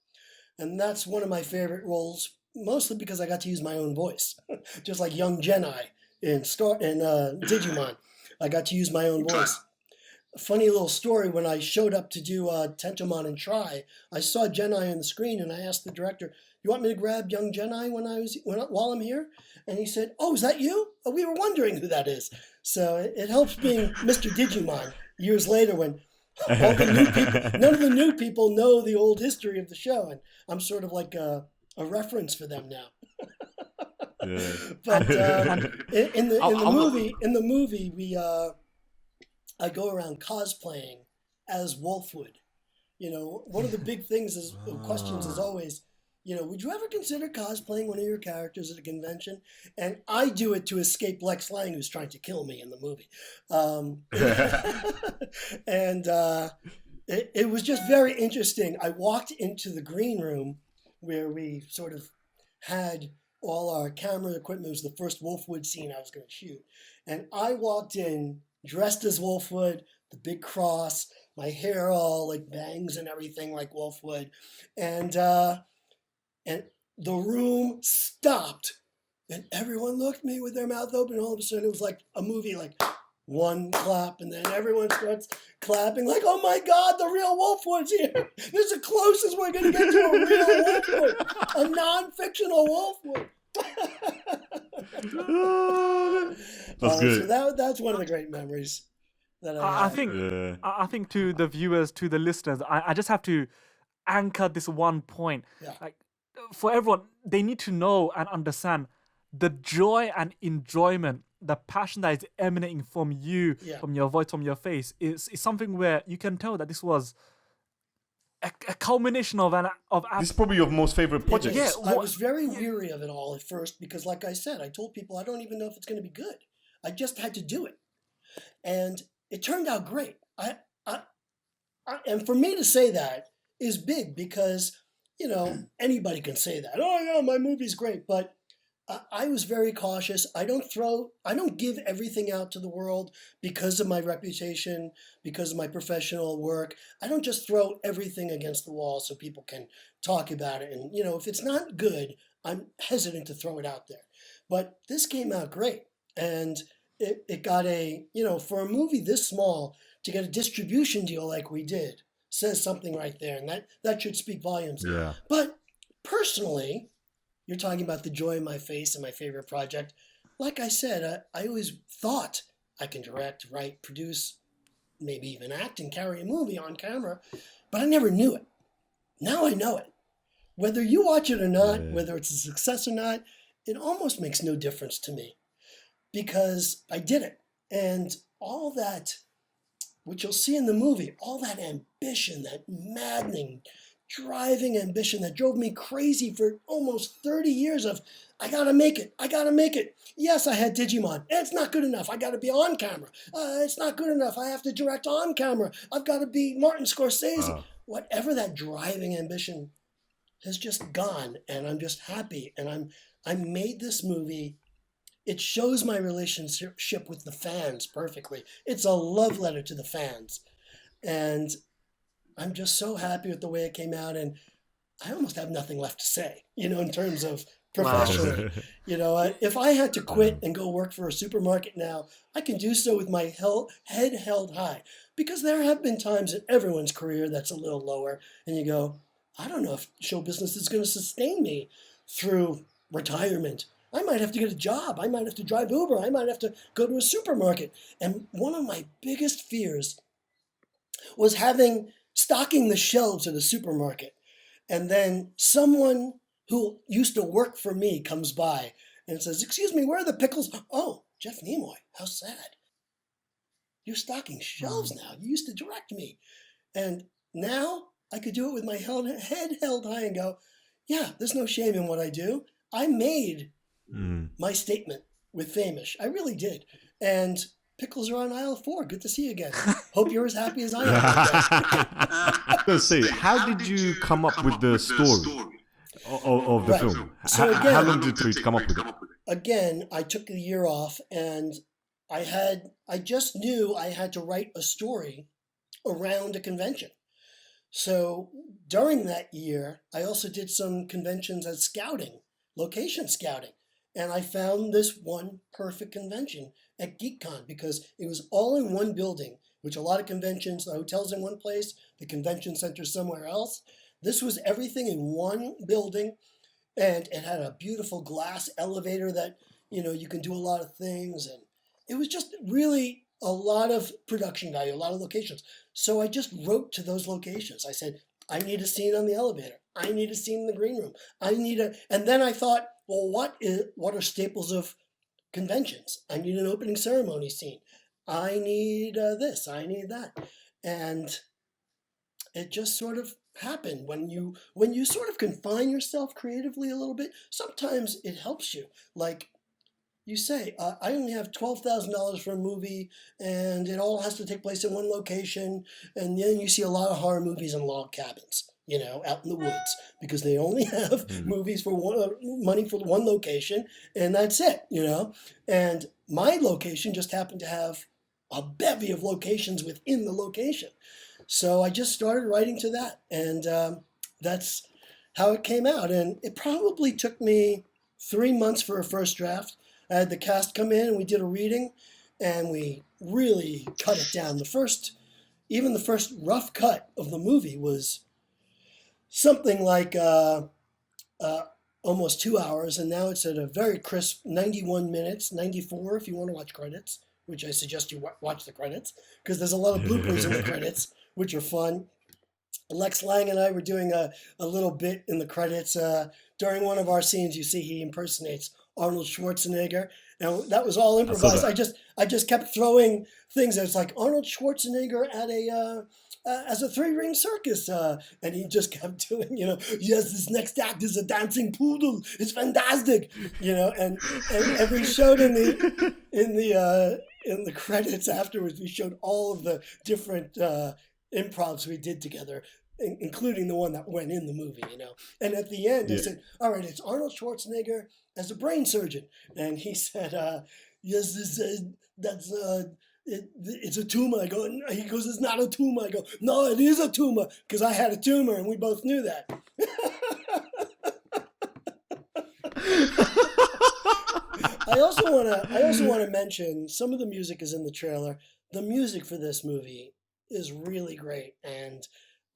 And that's one of my favorite roles, mostly because I got to use my own voice. Just like Young Gennai in Digimon. I got to use my own voice. A funny little story, when I showed up to do Tentamon and Try, I saw Gennai on the screen and I asked the director, you want me to grab Young Gennai while I'm here? And he said, oh, is that you? Oh, we were wondering who that is. So it helps being Mr. Digimon, years later when all the new people, none of the new people know the old history of the show, and I'm sort of like a reference for them now. Yeah. But in the movie, I go around cosplaying as Wolfwood. You know, one of the big things is questions is always, you know, would you ever consider cosplaying one of your characters at a convention? And I do it to escape Lex Lang, who's trying to kill me in the movie. And it was just very interesting. I walked into the green room where we sort of had all our camera equipment. It was the first Wolfwood scene I was going to shoot. And I walked in dressed as Wolfwood, the big cross, my hair all like bangs and everything like Wolfwood. And the room stopped and everyone looked at me with their mouth open. All of a sudden it was like a movie, like one clap, and then everyone starts clapping like, oh my God, the real Wolfwood's here. This is the closest we're going to get to a real Wolfwood, a non-fictional Wolfwood. That's good. So that's one of the great memories that I have. I think to the viewers, to the listeners, I just have to anchor this one point. Yeah. Like, for everyone, they need to know and understand the joy and enjoyment, the passion that is emanating from you, from your voice, from your face, is something where you can tell that this was a culmination of This is probably your most favorite project. Yeah, I was very weary of it all at first because, like I said, I told people I don't even know if it's going to be good. I just had to do it, and it turned out great. And for me to say that is big because, you know, anybody can say that. Oh yeah, my movie's great, but I was very cautious. I don't give everything out to the world because of my reputation, because of my professional work. I don't just throw everything against the wall so people can talk about it. And, you know, if it's not good, I'm hesitant to throw it out there. But this came out great. And it got for a movie this small, to get a distribution deal like we did, says something right there. And that should speak volumes. Yeah. But personally, you're talking about the joy in my face and my favorite project. Like I said, I always thought I can direct, write, produce, maybe even act and carry a movie on camera, but I never knew it. Now I know it. Whether you watch it or not, whether it's a success or not, it almost makes no difference to me because I did it. And all that, which you'll see in the movie, all that ambition, that maddening, driving ambition that drove me crazy for almost 30 years of, I gotta make it. Yes, I had Digimon. It's not good enough. I gotta be on camera. It's not good enough. I have to direct on camera. I've gotta be Martin Scorsese. Whatever that driving ambition has just gone, and I'm just happy. And I made this movie. It shows my relationship with the fans perfectly. It's a love letter to the fans. And I'm just so happy with the way it came out, and I almost have nothing left to say, in terms of professionally. If I had to quit and go work for a supermarket now, I can do so with my head held high, because there have been times in everyone's career that's a little lower, and you go, I don't know if show business is going to sustain me through retirement. I might have to get a job. I might have to drive Uber. I might have to go to a supermarket. And one of my biggest fears was stocking the shelves at a supermarket. And then someone who used to work for me comes by and says, excuse me, where are the pickles? Oh, Jeff Nimoy, how sad. You're stocking shelves now. You used to direct me. And now I could do it with my head held high and go, yeah, there's no shame in what I do. I made my statement with Famish. I really did. And pickles are on aisle 4. Good to see you again. Hope you're as happy as I am. Let's see. How did you come up with the story of the film? So again, how long did it take you to come up with it? Again, I took a year off, and I just knew I had to write a story around a convention. So during that year, I also did some conventions as scouting, location scouting. And I found this one perfect convention at GeekCon because it was all in one building, which a lot of conventions, the hotel's in one place, the convention center somewhere else. This was everything in one building, and it had a beautiful glass elevator that, you can do a lot of things. And it was just really a lot of production value, a lot of locations. So I just wrote to those locations. I said, I need a scene on the elevator. I need a scene in the green room. And then I thought, well, what are staples of conventions? I need an opening ceremony scene. I need this. I need that. And it just sort of happened when you sort of confine yourself creatively a little bit. Sometimes it helps you. Like you say, I only have $12,000 for a movie, and it all has to take place in one location. And then you see a lot of horror movies in log cabins, out in the woods, because they only have movies for money for one location, and that's it, And my location just happened to have a bevy of locations within the location. So I just started writing to that, and that's how it came out. And it probably took me 3 months for a first draft. I had the cast come in, and we did a reading, and we really cut it down. Even the first rough cut of the movie was something like almost 2 hours, and now it's at a very crisp 91 minutes, 94 if you want to watch credits, which I suggest you watch the credits, because there's a lot of bloopers in the credits, which are fun. Lex Lang and I were doing a little bit in the credits. During one of our scenes, you see he impersonates Arnold Schwarzenegger, and that was all improvised. I just kept throwing things. It's like Arnold Schwarzenegger at as a 3-ring circus, and he just kept doing, yes, this next act is a dancing poodle. It's fantastic, and we showed in the credits afterwards. We showed all of the different improvs we did together, including the one that went in the movie, And at the end, he said, all right, it's Arnold Schwarzenegger as a brain surgeon. And he said, yes, it's a tumor. He goes, it's not a tumor. I go, no, it is a tumor, because I had a tumor, and we both knew that. I also want to mention some of the music is in the trailer. The music for this movie is really great, and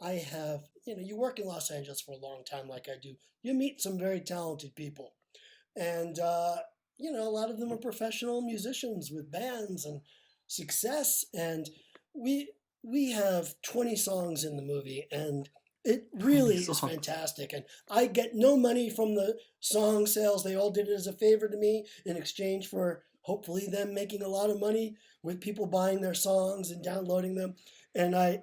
I have, you work in Los Angeles for a long time like I do. You meet some very talented people, and a lot of them are professional musicians with bands and success, and we have 20 songs in the movie, and it really is fantastic. And I get no money from the song sales. They all did it as a favor to me in exchange for hopefully them making a lot of money with people buying their songs and downloading them. And I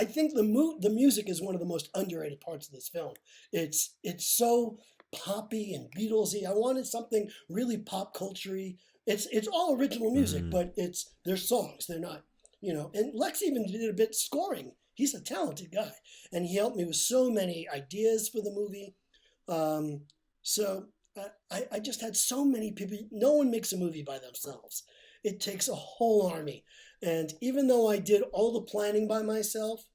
think the music is one of the most underrated parts of this film. It's so poppy and Beatlesy. I wanted something really pop culture-y. It's all original music, but they're songs. They're not, and Lex even did a bit scoring. He's a talented guy, and he helped me with so many ideas for the movie. So I just had so many people. No one makes a movie by themselves. It takes a whole army. And even though I did all the planning by myself,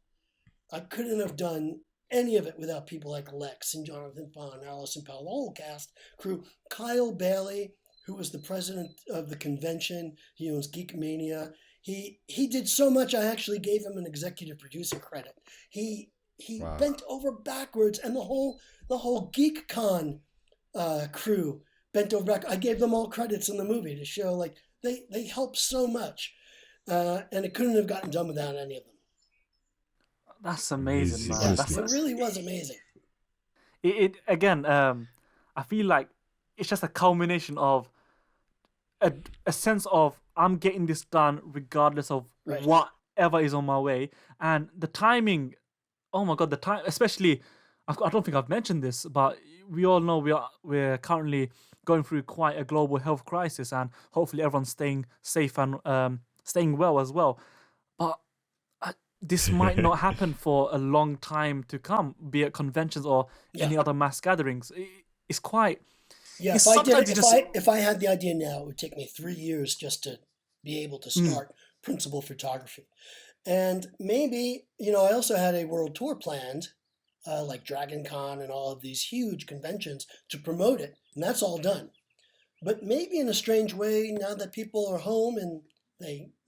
I couldn't have done any of it without people like Lex and Jonathan Fahn, Allison Powell, the whole cast, crew. Kyle Bailey, who was the president of the convention. He owns Geek Mania. He did so much, I actually gave him an executive producer credit. He bent over backwards, and the whole GeekCon crew bent over back. I gave them all credits in the movie to show like they helped so much. And it couldn't have gotten done without any of them. That's amazing, man. It really was amazing. It again, I feel like it's just a culmination of a sense of I'm getting this done regardless of whatever is on my way. And the timing, oh my God, the time, especially, I don't think I've mentioned this, but we all know we're currently going through quite a global health crisis, and hopefully everyone's staying safe and staying well as well. But this might not happen for a long time to come, be it conventions or any other mass gatherings. It's quite... Yeah, if I had the idea now, it would take me 3 years just to be able to start principal photography. And maybe, I also had a world tour planned, like Dragon Con and all of these huge conventions to promote it. And that's all done. But maybe in a strange way, now that people are home and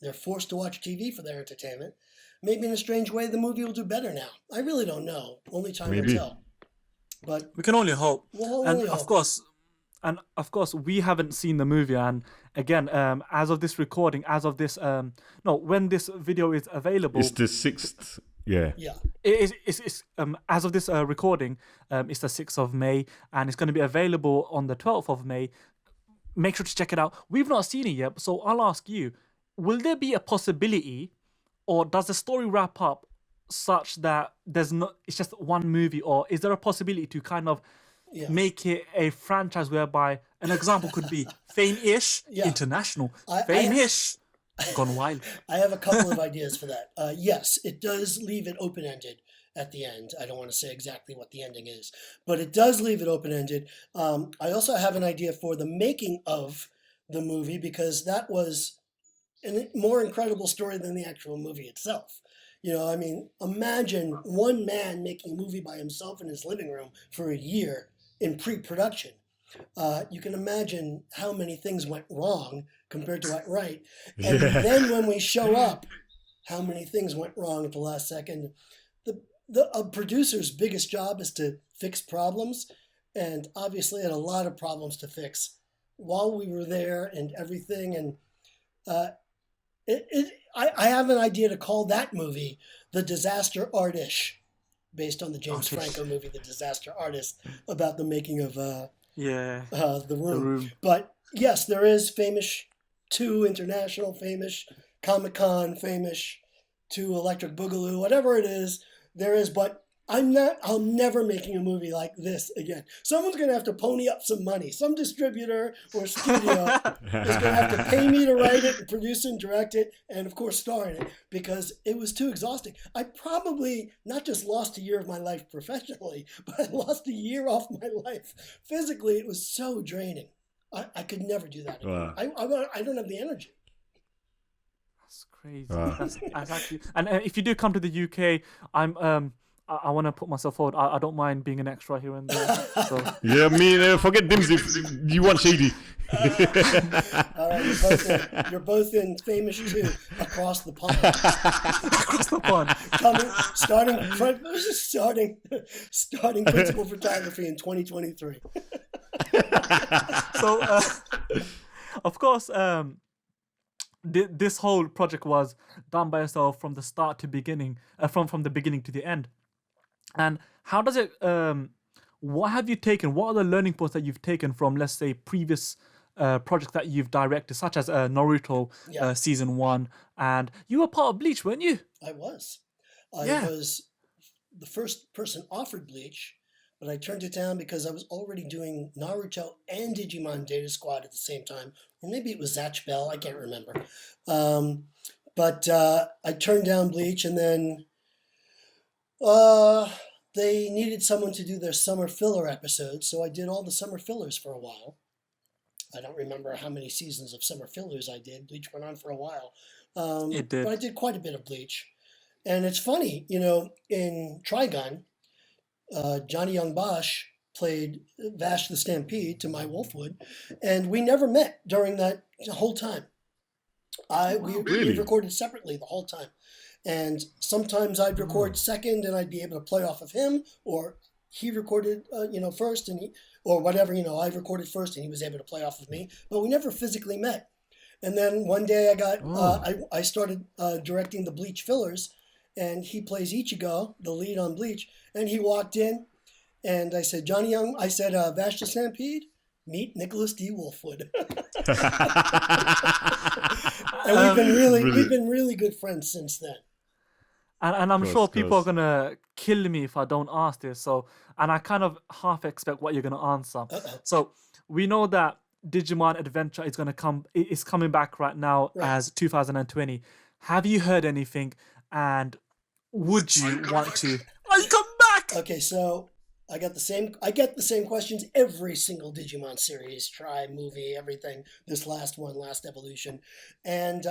they're forced to watch TV for their entertainment, maybe in a strange way, the movie will do better now. I really don't know. Only time will tell. But we can only hope. We'll and only of hope. course, And of course, we haven't seen the movie. And again, as of this recording, when this video is available, It's the 6th. Yeah. Yeah. It's as of this recording, it's the 6th of May, and it's going to be available on the 12th of May. Make sure to check it out. We've not seen it yet, so I'll ask you: will there be a possibility, or does the story wrap up such that it's just one movie, or is there a possibility to kind of make it a franchise whereby an example could be Fame-ish International, Fame-ish Gone Wild? I have a couple of ideas for that. Yes, it does leave it open-ended at the end. I don't want to say exactly what the ending is, but it does leave it open-ended. I also have an idea for the making of the movie, because that was a more incredible story than the actual movie itself. Imagine one man making a movie by himself in his living room for a year in pre-production. You can imagine how many things went wrong compared to went right. And then when we show up, how many things went wrong at the last second. A producer's biggest job is to fix problems, and obviously had a lot of problems to fix while we were there and everything. And I have an idea to call that movie The Disaster Artist, based on the James Franco movie The Disaster Artist, about the making of The Room. But yes, there is Fame-ish 2 International, Fame-ish Comic-Con, Fame-ish 2 Electric Boogaloo, whatever it is, there is. But I'm never making a movie like this again. Someone's going to have to pony up some money. Some distributor or studio is going to have to pay me to write it and produce it and direct it and, of course, star in it, because it was too exhausting. I probably not just lost a year of my life professionally, but I lost a year off my life. Physically, it was so draining. I could never do that again. I don't have the energy. That's crazy. That's actually... And if you do come to the UK, I want to put myself forward. I don't mind being an extra here and there. So. Yeah, forget Dims if you want Shady. All right, you're both in Fame-ish 2, Across the Pond. Across the pond. Starting principal photography in 2023. So, of course, this whole project was done by yourself from the start to beginning, from the beginning to the end. And how does it? What have you taken? What are the learning points that you've taken from, let's say, previous projects that you've directed, such as Naruto season 1, and you were part of Bleach, weren't you? I was. I was the first person offered Bleach, but I turned it down because I was already doing Naruto and Digimon Data Squad at the same time, or maybe it was Zatch Bell. I can't remember. But I turned down Bleach, and then they needed someone to do their summer filler episodes, so I did all the summer fillers for a while. I don't remember how many seasons of summer fillers I did. Bleach went on for a while. It did. But I did quite a bit of Bleach. And it's funny, in Trigun, Johnny Young Bosch played Vash the Stampede to my Wolfwood, and we never met during that whole time. We recorded separately the whole time. And sometimes I'd record second and I'd be able to play off of him, or he recorded, first, and or whatever, I recorded first and he was able to play off of me, but we never physically met. And then one day I started directing the Bleach fillers, and he plays Ichigo, the lead on Bleach, and he walked in and I said, Johnny Young, Vash the Stampede, meet Nicholas D. Wolfwood. And we've been really good friends since then. And I'm sure people are gonna kill me if I don't ask this. And I kind of half expect what you're gonna answer. So we know that Digimon Adventure is coming back right now as 2020. Have you heard anything? And would you want to? Oh, you come back! Okay, so I get the same questions every single Digimon series, movie, everything. This last one, Last Evolution, and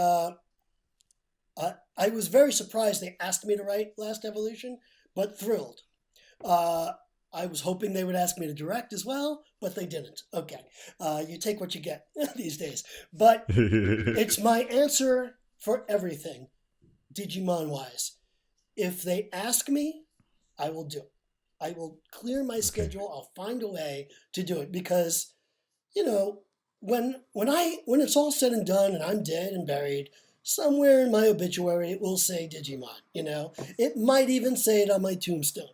I was very surprised they asked me to write Last Evolution, but thrilled. I was hoping they would ask me to direct as well, but they didn't. Okay, you take what you get these days. But it's my answer for everything, Digimon-wise. If they ask me, I will do it. I will clear my schedule. I'll find a way to do it, because you know, when it's all said and done and I'm dead and buried, somewhere in my obituary it will say Digimon. You know, it might even say it on my tombstone.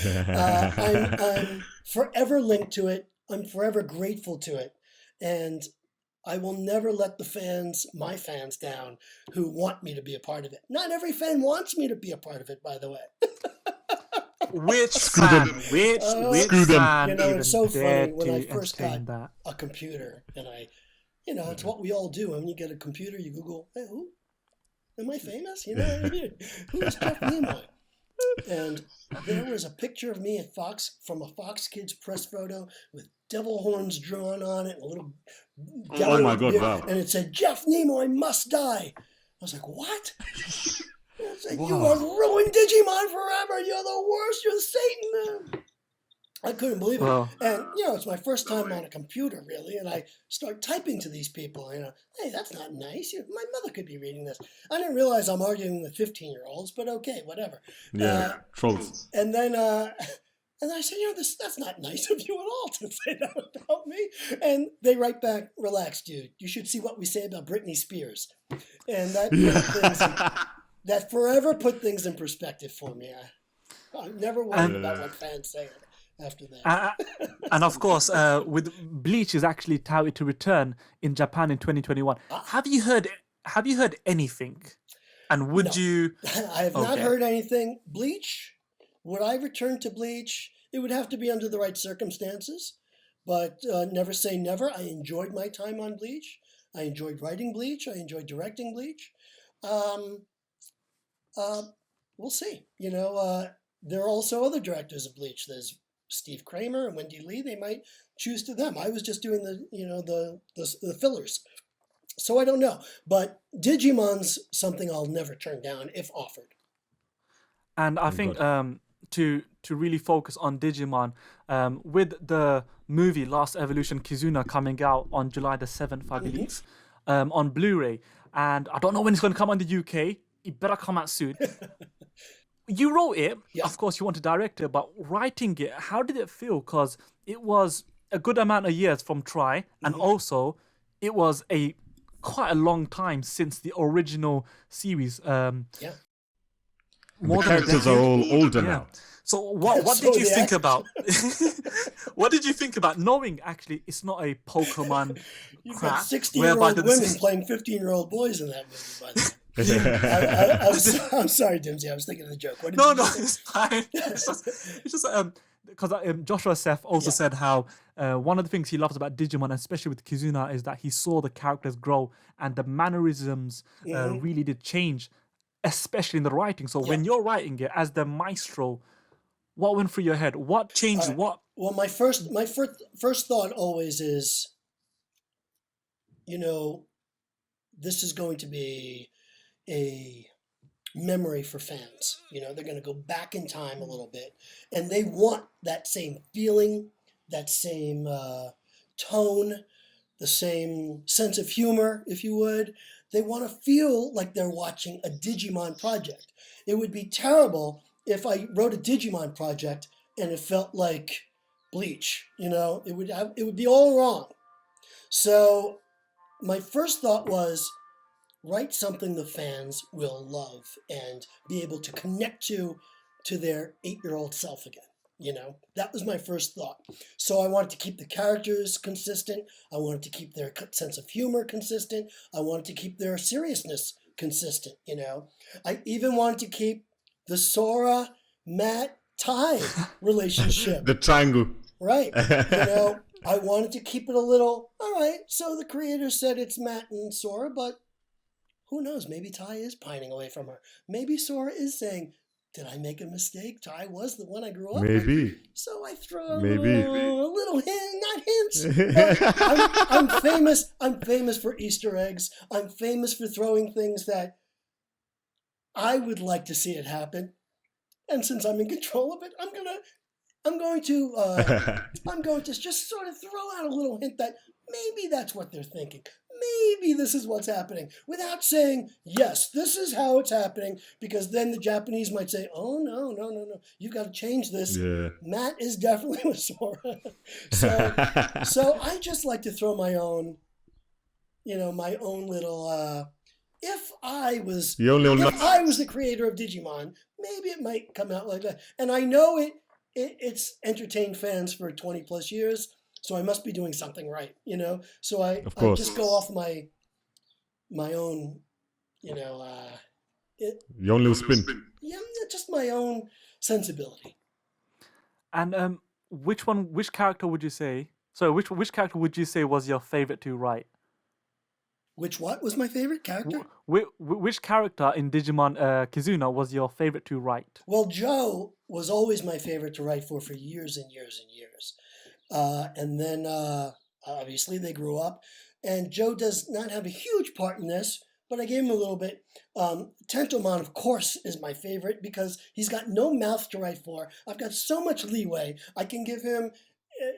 I'm forever linked to it. I'm forever grateful to it, and I will never let the fans, my fans, down who want me to be a part of it. Not every fan wants me to be a part of it, by the way. Which fan? Which fan? You know, it's so funny when I to first got entertain a computer, and it's what we all do. When you get a computer, you Google, hey, who? Am I famous? You know, who is Jeff Nimoy? And there was a picture of me at Fox, from a Fox Kids press photo with devil horns drawn on it, and a little devil. Oh my God, wow. And it said, Jeff Nimoy must die. I was like, what? I said, Wow. You have ruined Digimon forever. You're the worst. You're Satan. I couldn't believe it. Wow. And, it's my first time on a computer, really. And I start typing to these people, hey, that's not nice. My mother could be reading this. I didn't realize I'm arguing with 15-year-olds, but okay, whatever. Yeah, trolls. And then I said, that's not nice of you at all to say that about me. And they write back, relax, dude. You should see what we say about Britney Spears. And that forever put things in perspective for me. I never worried about what fans say after that. And of course, with Bleach is actually touted to return in Japan in 2021. Have you heard anything? And would you? I have not heard anything. Bleach. Would I return to Bleach? It would have to be under the right circumstances, but never say never. I enjoyed my time on Bleach. I enjoyed writing Bleach. I enjoyed directing Bleach. We'll see. There are also other directors of Bleach. There's Steve Kramer and Wendy Lee. They might choose to them. I was just doing the fillers. So I don't know. But Digimon's something I'll never turn down if offered. And I think to really focus on Digimon, with the movie Last Evolution Kizuna coming out on July the 7th, I believe, on Blu-ray. And I don't know when it's going to come on the UK. It better come out soon. You wrote it. Yeah. Of course, you want to direct it, but writing it, how did it feel? Because it was a good amount of years from Try, and also it was quite a long time since the original series. The characters are all older now. So what did you think about? What did you think about knowing actually it's not a Pokemon You've crap? got 60-year-old women playing 15-year-old boys in that movie, by the way. I'm sorry, Dimsy. I was thinking of the joke. No, it's fine. It's just because Joshua Seth also said how one of the things he loves about Digimon, especially with Kizuna, is that he saw the characters grow and the mannerisms really did change, especially in the writing. So when you're writing it as the maestro, what went through your head? What changed? What? Well, my first thought always is, this is going to be a memory for fans. They're going to go back in time a little bit, and they want that same feeling, that same tone, the same sense of humor, if you would. They want to feel like they're watching a Digimon project. It would be terrible if I wrote a Digimon project and it felt like Bleach. It would be all wrong. So my first thought was, write something the fans will love and be able to connect to their 8-year-old self again. That was my first thought. So I wanted to keep the characters consistent. I wanted to keep their sense of humor consistent. I wanted to keep their seriousness consistent. I even wanted to keep the Sora, Matt, Tai relationship. The triangle. Right. I wanted to keep it a little, all right, so the creator said it's Matt and Sora, but who knows? Maybe Tai is pining away from her. Maybe Sora is saying, did I make a mistake? Tai was the one I grew up with. So I throw a little hint, not hints. I'm famous for Easter eggs. I'm famous for throwing things that I would like to see it happen. And since I'm in control of it, I'm going to just sort of throw out a little hint that maybe that's what they're thinking. maybe this is what's happening, without saying, yes, this is how it's happening, because then the Japanese might say, oh, no, you've got to change this. Yeah. Matt is definitely with Sora. So I just like to throw my own, my own little, if I was the creator of Digimon, maybe it might come out like that. And I know it's entertained fans for 20 plus years, so I must be doing something right, So I just go off my own, your own little spin. Yeah, just my own sensibility. And which character would you say? So which character would you say was your favorite to write? What was my favorite character? Which character in Digimon Kizuna was your favorite to write? Well, Joe was always my favorite to write for years and years and years. And then, obviously, they grew up. And Joe does not have a huge part in this, but I gave him a little bit. Tentamon, of course, is my favorite because he's got no mouth to write for. I've got so much leeway. I can give him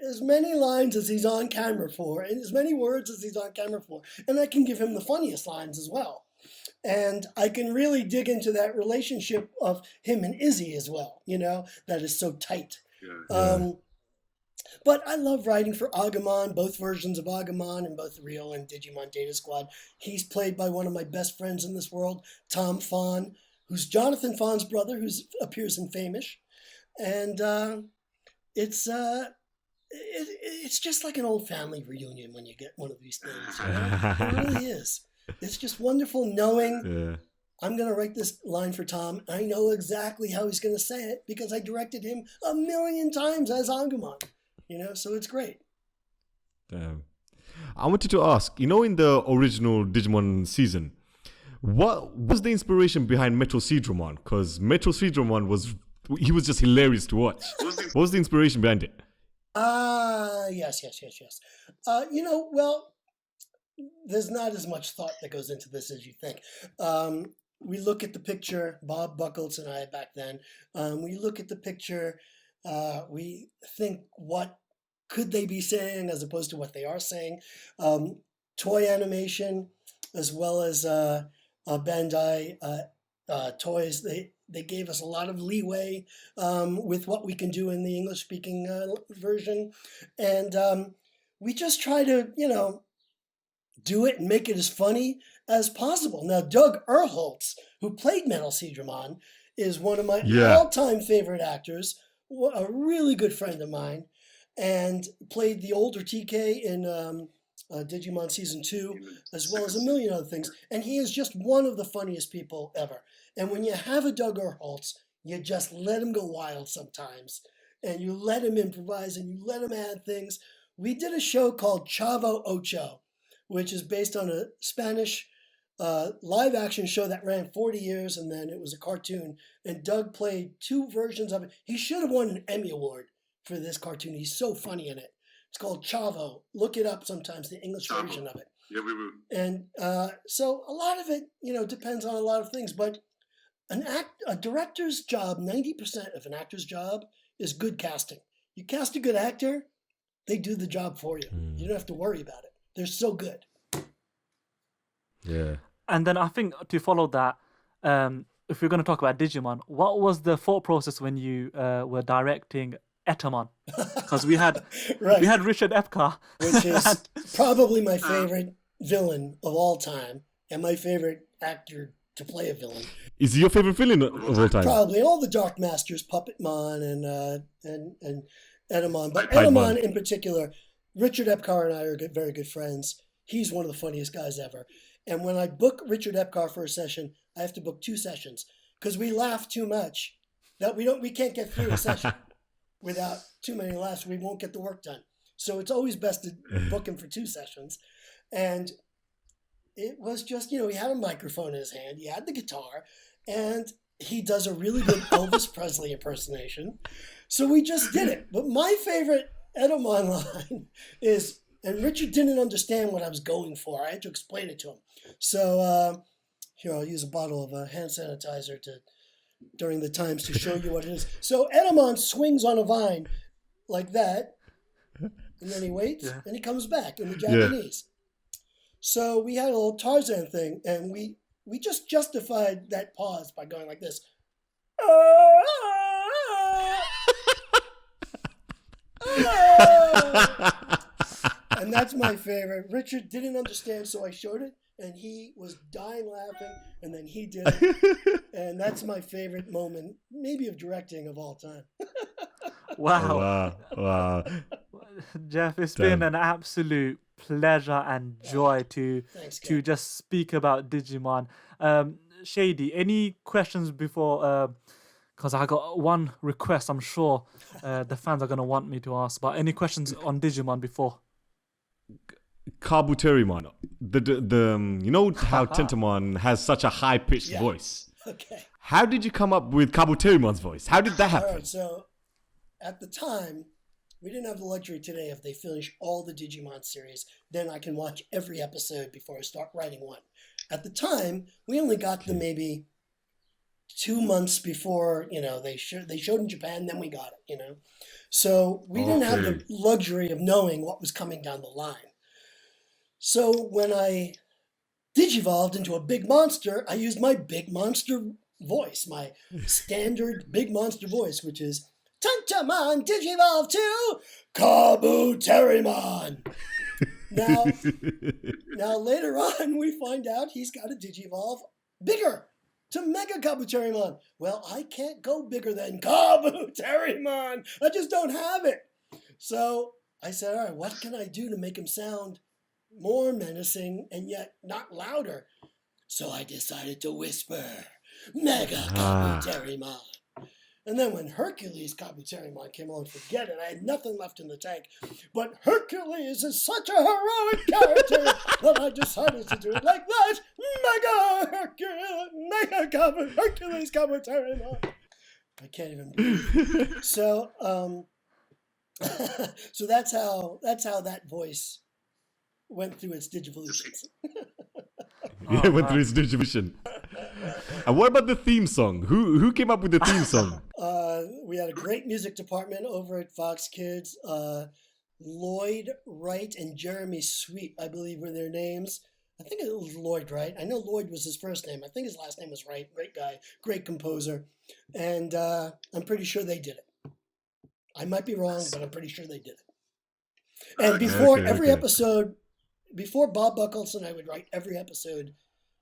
as many lines as he's on camera for, and as many words as he's on camera for. And I can give him the funniest lines as well. And I can really dig into that relationship of him and Izzy as well, that is so tight. Yeah. But I love writing for Agumon, both versions of Agumon in both the Real and Digimon Data Squad. He's played by one of my best friends in this world, Tom Fawn, who's Jonathan Fawn's brother, who appears in Famish. And it's just like an old family reunion when you get one of these things. It really is. It's just wonderful knowing I'm going to write this line for Tom. I know exactly how he's going to say it because I directed him 1,000,000 times as Agumon. So it's great. Damn. I wanted to ask, in the original Digimon season, what was the inspiration behind Metro Seedramon? Because Metro Seedramon was just hilarious to watch. What was the inspiration behind it? Yes. Well, there's not as much thought that goes into this as you think. We look at the picture, Bob Buckles and I back then, we look at the picture, we think, what could they be saying as opposed to what they are saying? Toy animation, as well as Bandai Toys, they gave us a lot of leeway with what we can do in the English-speaking version. And we just try to, do it and make it as funny as possible. Now, Doug Erholtz, who played Metal Seedramon, is one of my all-time favorite actors, a really good friend of mine, and played the older TK in Digimon Season 2, as well as a million other things. And he is just one of the funniest people ever. And when you have a Doug Erholtz, you just let him go wild sometimes. And you let him improvise and you let him add things. We did a show called Chavo Ocho, which is based on a Spanish live action show that ran 40 years, and then it was a cartoon. And Doug played 2 versions of it. He should have won an Emmy Award for this cartoon. He's so funny in it. It's called Chavo. Look it up sometimes, the English version of it. Yeah, we will. And so a lot of it, depends on a lot of things. But a director's job, 90% of an actor's job is good casting. You cast a good actor, they do the job for you. You don't have to worry about it. They're so good. Yeah. And then I think to follow that, if we're going to talk about Digimon, what was the thought process when you were directing Etamon? Because we had right. we had Richard Epcar, which is probably my favorite villain of all time, and my favorite actor to play a villain. Is he your favorite villain of all time? Probably all the Dark Masters, Puppetmon and Etamon, but Etamon in particular. Richard Epcar and I are very good friends. He's one of the funniest guys ever. And when I book Richard Epcar for a session, I have to book 2 sessions because we laugh too much that we can't get through a session without too many laughs. We won't get the work done. So it's always best to book him for 2 sessions. And it was just, he had a microphone in his hand. He had the guitar, and he does a really good Elvis Presley impersonation. So we just did it. But my favorite Etamon line is, and Richard didn't understand what I was going for. I had to explain it to him. So here, I'll use a bottle of hand sanitizer during the times to show you what it is. So Etamon swings on a vine like that, and then he waits, and he comes back in the Japanese. So we had a little Tarzan thing, and we just justified that pause by going like this. And that's my favorite. Richard didn't understand, so I showed it, and he was dying laughing, and then he did it. And that's my favorite moment, maybe of directing of all time. Wow. Wow. Jeff, it's been an absolute pleasure and joy to just speak about Digimon. Shady, any questions before? Because I got one request I'm sure the fans are going to want me to ask. But any questions on Digimon before? Kabuterimon. You know how Tentamon has such a high-pitched voice? Okay. How did you come up with Kabuterimon's voice? How did that happen? All right, so at the time, we didn't have the luxury today. If they finish all the Digimon series, then I can watch every episode before I start writing one. At the time, we only got them maybe 2 months before, they showed in Japan, then we got it, So we didn't have the luxury of knowing what was coming down the line. So when I digivolved into a big monster, I used my big monster voice, my standard big monster voice, which is Tentamon Digivolve to Kabuterimon. Now later on, we find out he's got to digivolve bigger to Mega Kabuterimon. Well, I can't go bigger than Kabuterimon. I just don't have it. So I said, all right, what can I do to make him sound more menacing and yet not louder? So I decided to whisper, Mega Kabuterimon. And then when Hercules Kabuterimon came along, forget it, I had nothing left in the tank. But Hercules is such a heroic character that I decided to do it like that. Hercules Kabuterimon. I can't even breathe. So, so that's how that voice went through its digivolutions. Yeah, it went through its digivolution. And what about the theme song? Who came up with the theme song? We had a great music department over at Fox Kids. Lloyd Wright and Jeremy Sweet, I believe, were their names. I think it was Lloyd Wright. I know Lloyd was his first name. I think his last name was Wright. Great guy, great composer. And I'm pretty sure they did it. I might be wrong, but I'm pretty sure they did it. And before every episode, before Bob Buckles and I would write every episode,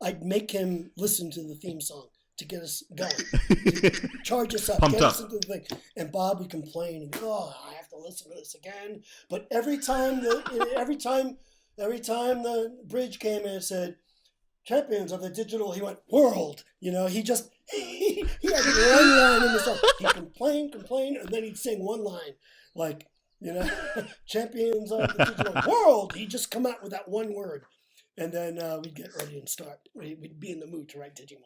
I'd make him listen to the theme song to get us going, to charge us up, get us into the thing. And Bob would complain, and go, I have to listen to this again. But every time the bridge came in and said, champions of the digital, he went, world. He had one line in the song. He'd complain, and then he'd sing one line, like, champions of the digital world. He'd just come out with that one word. And then we'd get ready and start. We'd be in the mood to write Digimon.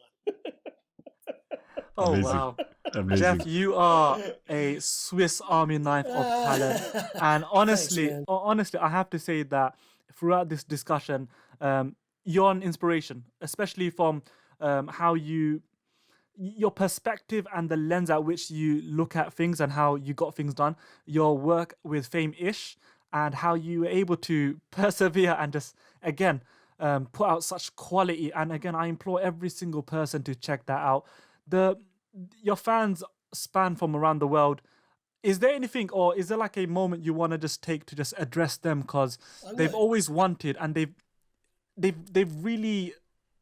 Oh, Amazing. wow. Amazing. Jeff, you are a Swiss Army knife of talent. And honestly, Thanks, I have to say that throughout this discussion, you're an inspiration, especially from how your perspective and the lens at which you look at things and how you got things done, your work with Fame-ish, and how you were able to persevere and just, again, put out such quality. And again, I implore every single person to check that out. Your fans span from around the world. Is there anything, or is there like a moment you want to just take to just address them, because they've always wanted, and they've really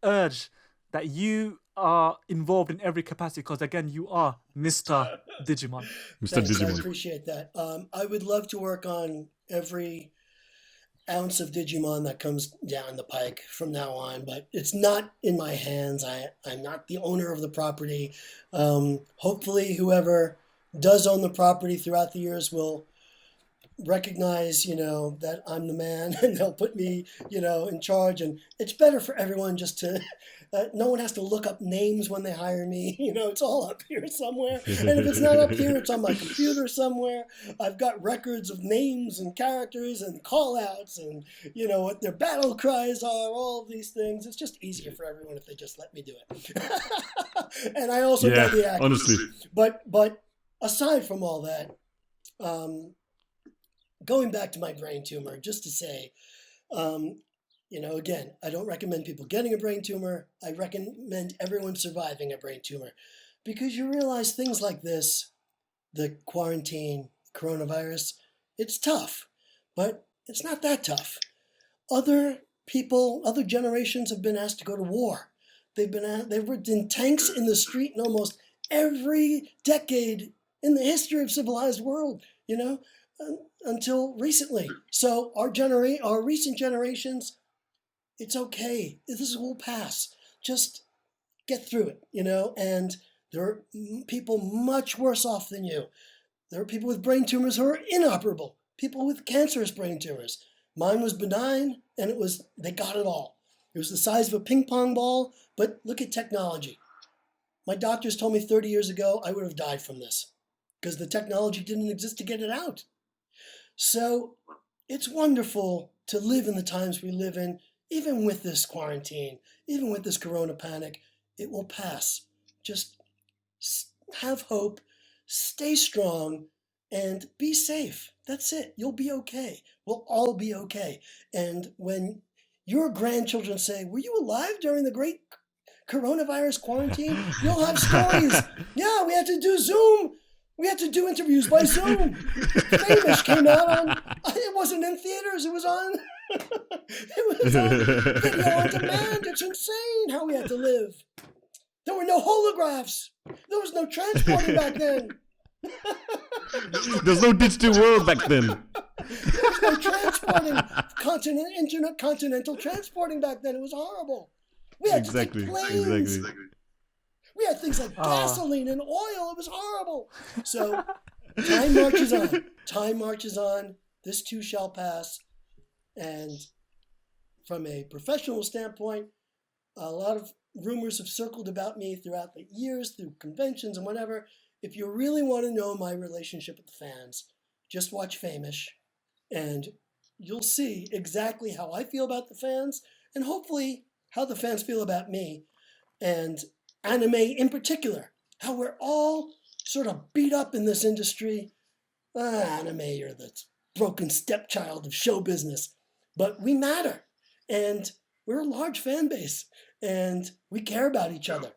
urged that you are involved in every capacity, because again, you are Mr. Digimon. Mr. Digimon. I appreciate that. I would love to work on every ounce of Digimon that comes down the pike from now on, but it's not in my hands. I'm not the owner of the property. Hopefully whoever does own the property throughout the years will recognize, that I'm the man, and they'll put me, in charge. And it's better for everyone just to, no one has to look up names when they hire me. It's all up here somewhere. And if it's not up here, it's on my computer somewhere. I've got records of names and characters and call outs and, what their battle cries are, all of these things. It's just easier for everyone if they just let me do it. And I also know the actors. Honestly. But aside from all that, going back to my brain tumor, just to say, Again, I don't recommend people getting a brain tumor. I recommend everyone surviving a brain tumor, because you realize things like this, the quarantine, coronavirus, it's tough, but it's not that tough. Other people, other generations have been asked to go to war. They've ridden in tanks in the street in almost every decade in the history of civilized world, until recently. So our recent generations, it's okay. This will pass. Just get through it, and there are people much worse off than you. There are people with brain tumors who are inoperable, people with cancerous brain tumors. Mine was benign, and they got it all. It was the size of a ping pong ball, but look at technology. My doctors told me 30 years ago I would have died from this because the technology didn't exist to get it out. So it's wonderful to live in the times we live in, even with this quarantine, even with this corona panic. It will pass. Just have hope, stay strong, and be safe. That's it. You'll be okay. We'll all be okay. And when your grandchildren say, "Were you alive during the great coronavirus quarantine?" You'll have stories. Yeah, we had to do Zoom. We had to do interviews by Zoom. Famous came out on, it wasn't in theaters, it was on, it was on video on demand. It's insane how we had to live. There were no holographs. There was no transporting back then. There's no digital world back then. There was no transporting, intercontinental transporting back then. It was horrible. We had to take planes. We had things like gasoline and oil. It was horrible. So time marches on. Time marches on. This too shall pass. And from a professional standpoint, a lot of rumors have circled about me throughout the years, through conventions and whatever. If you really want to know my relationship with the fans, just watch Famous, and you'll see exactly how I feel about the fans, and hopefully how the fans feel about me, and anime in particular, how we're all sort of beat up in this industry. Anime, you're the broken stepchild of show business, but we matter, and we're a large fan base, and we care about each other,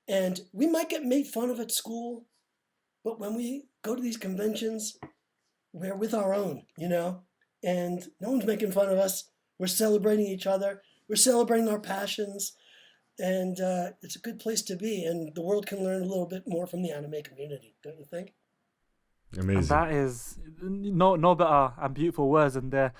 and we might get made fun of at school, but when we go to these conventions, we're with our own, and no one's making fun of us. We're celebrating each other. We're celebrating our passions, and it's a good place to be, and the world can learn a little bit more from the anime community, don't you think? Amazing. And that is no better and beautiful words in there.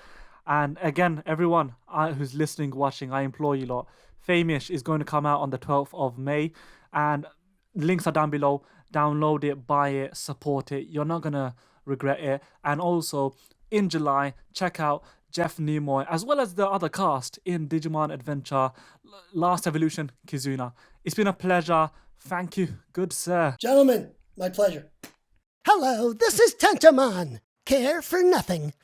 And again, everyone who's listening, watching, I implore you lot, Famous is going to come out on the 12th of May, and links are down below. Download it, buy it, support it. You're not going to regret it. And also, in July, check out Jeff Nimoy, as well as the other cast in Digimon Adventure, Last Evolution, Kizuna. It's been a pleasure. Thank you, good sir. Gentlemen, my pleasure. Hello, this is Tentamon. Care for nothing.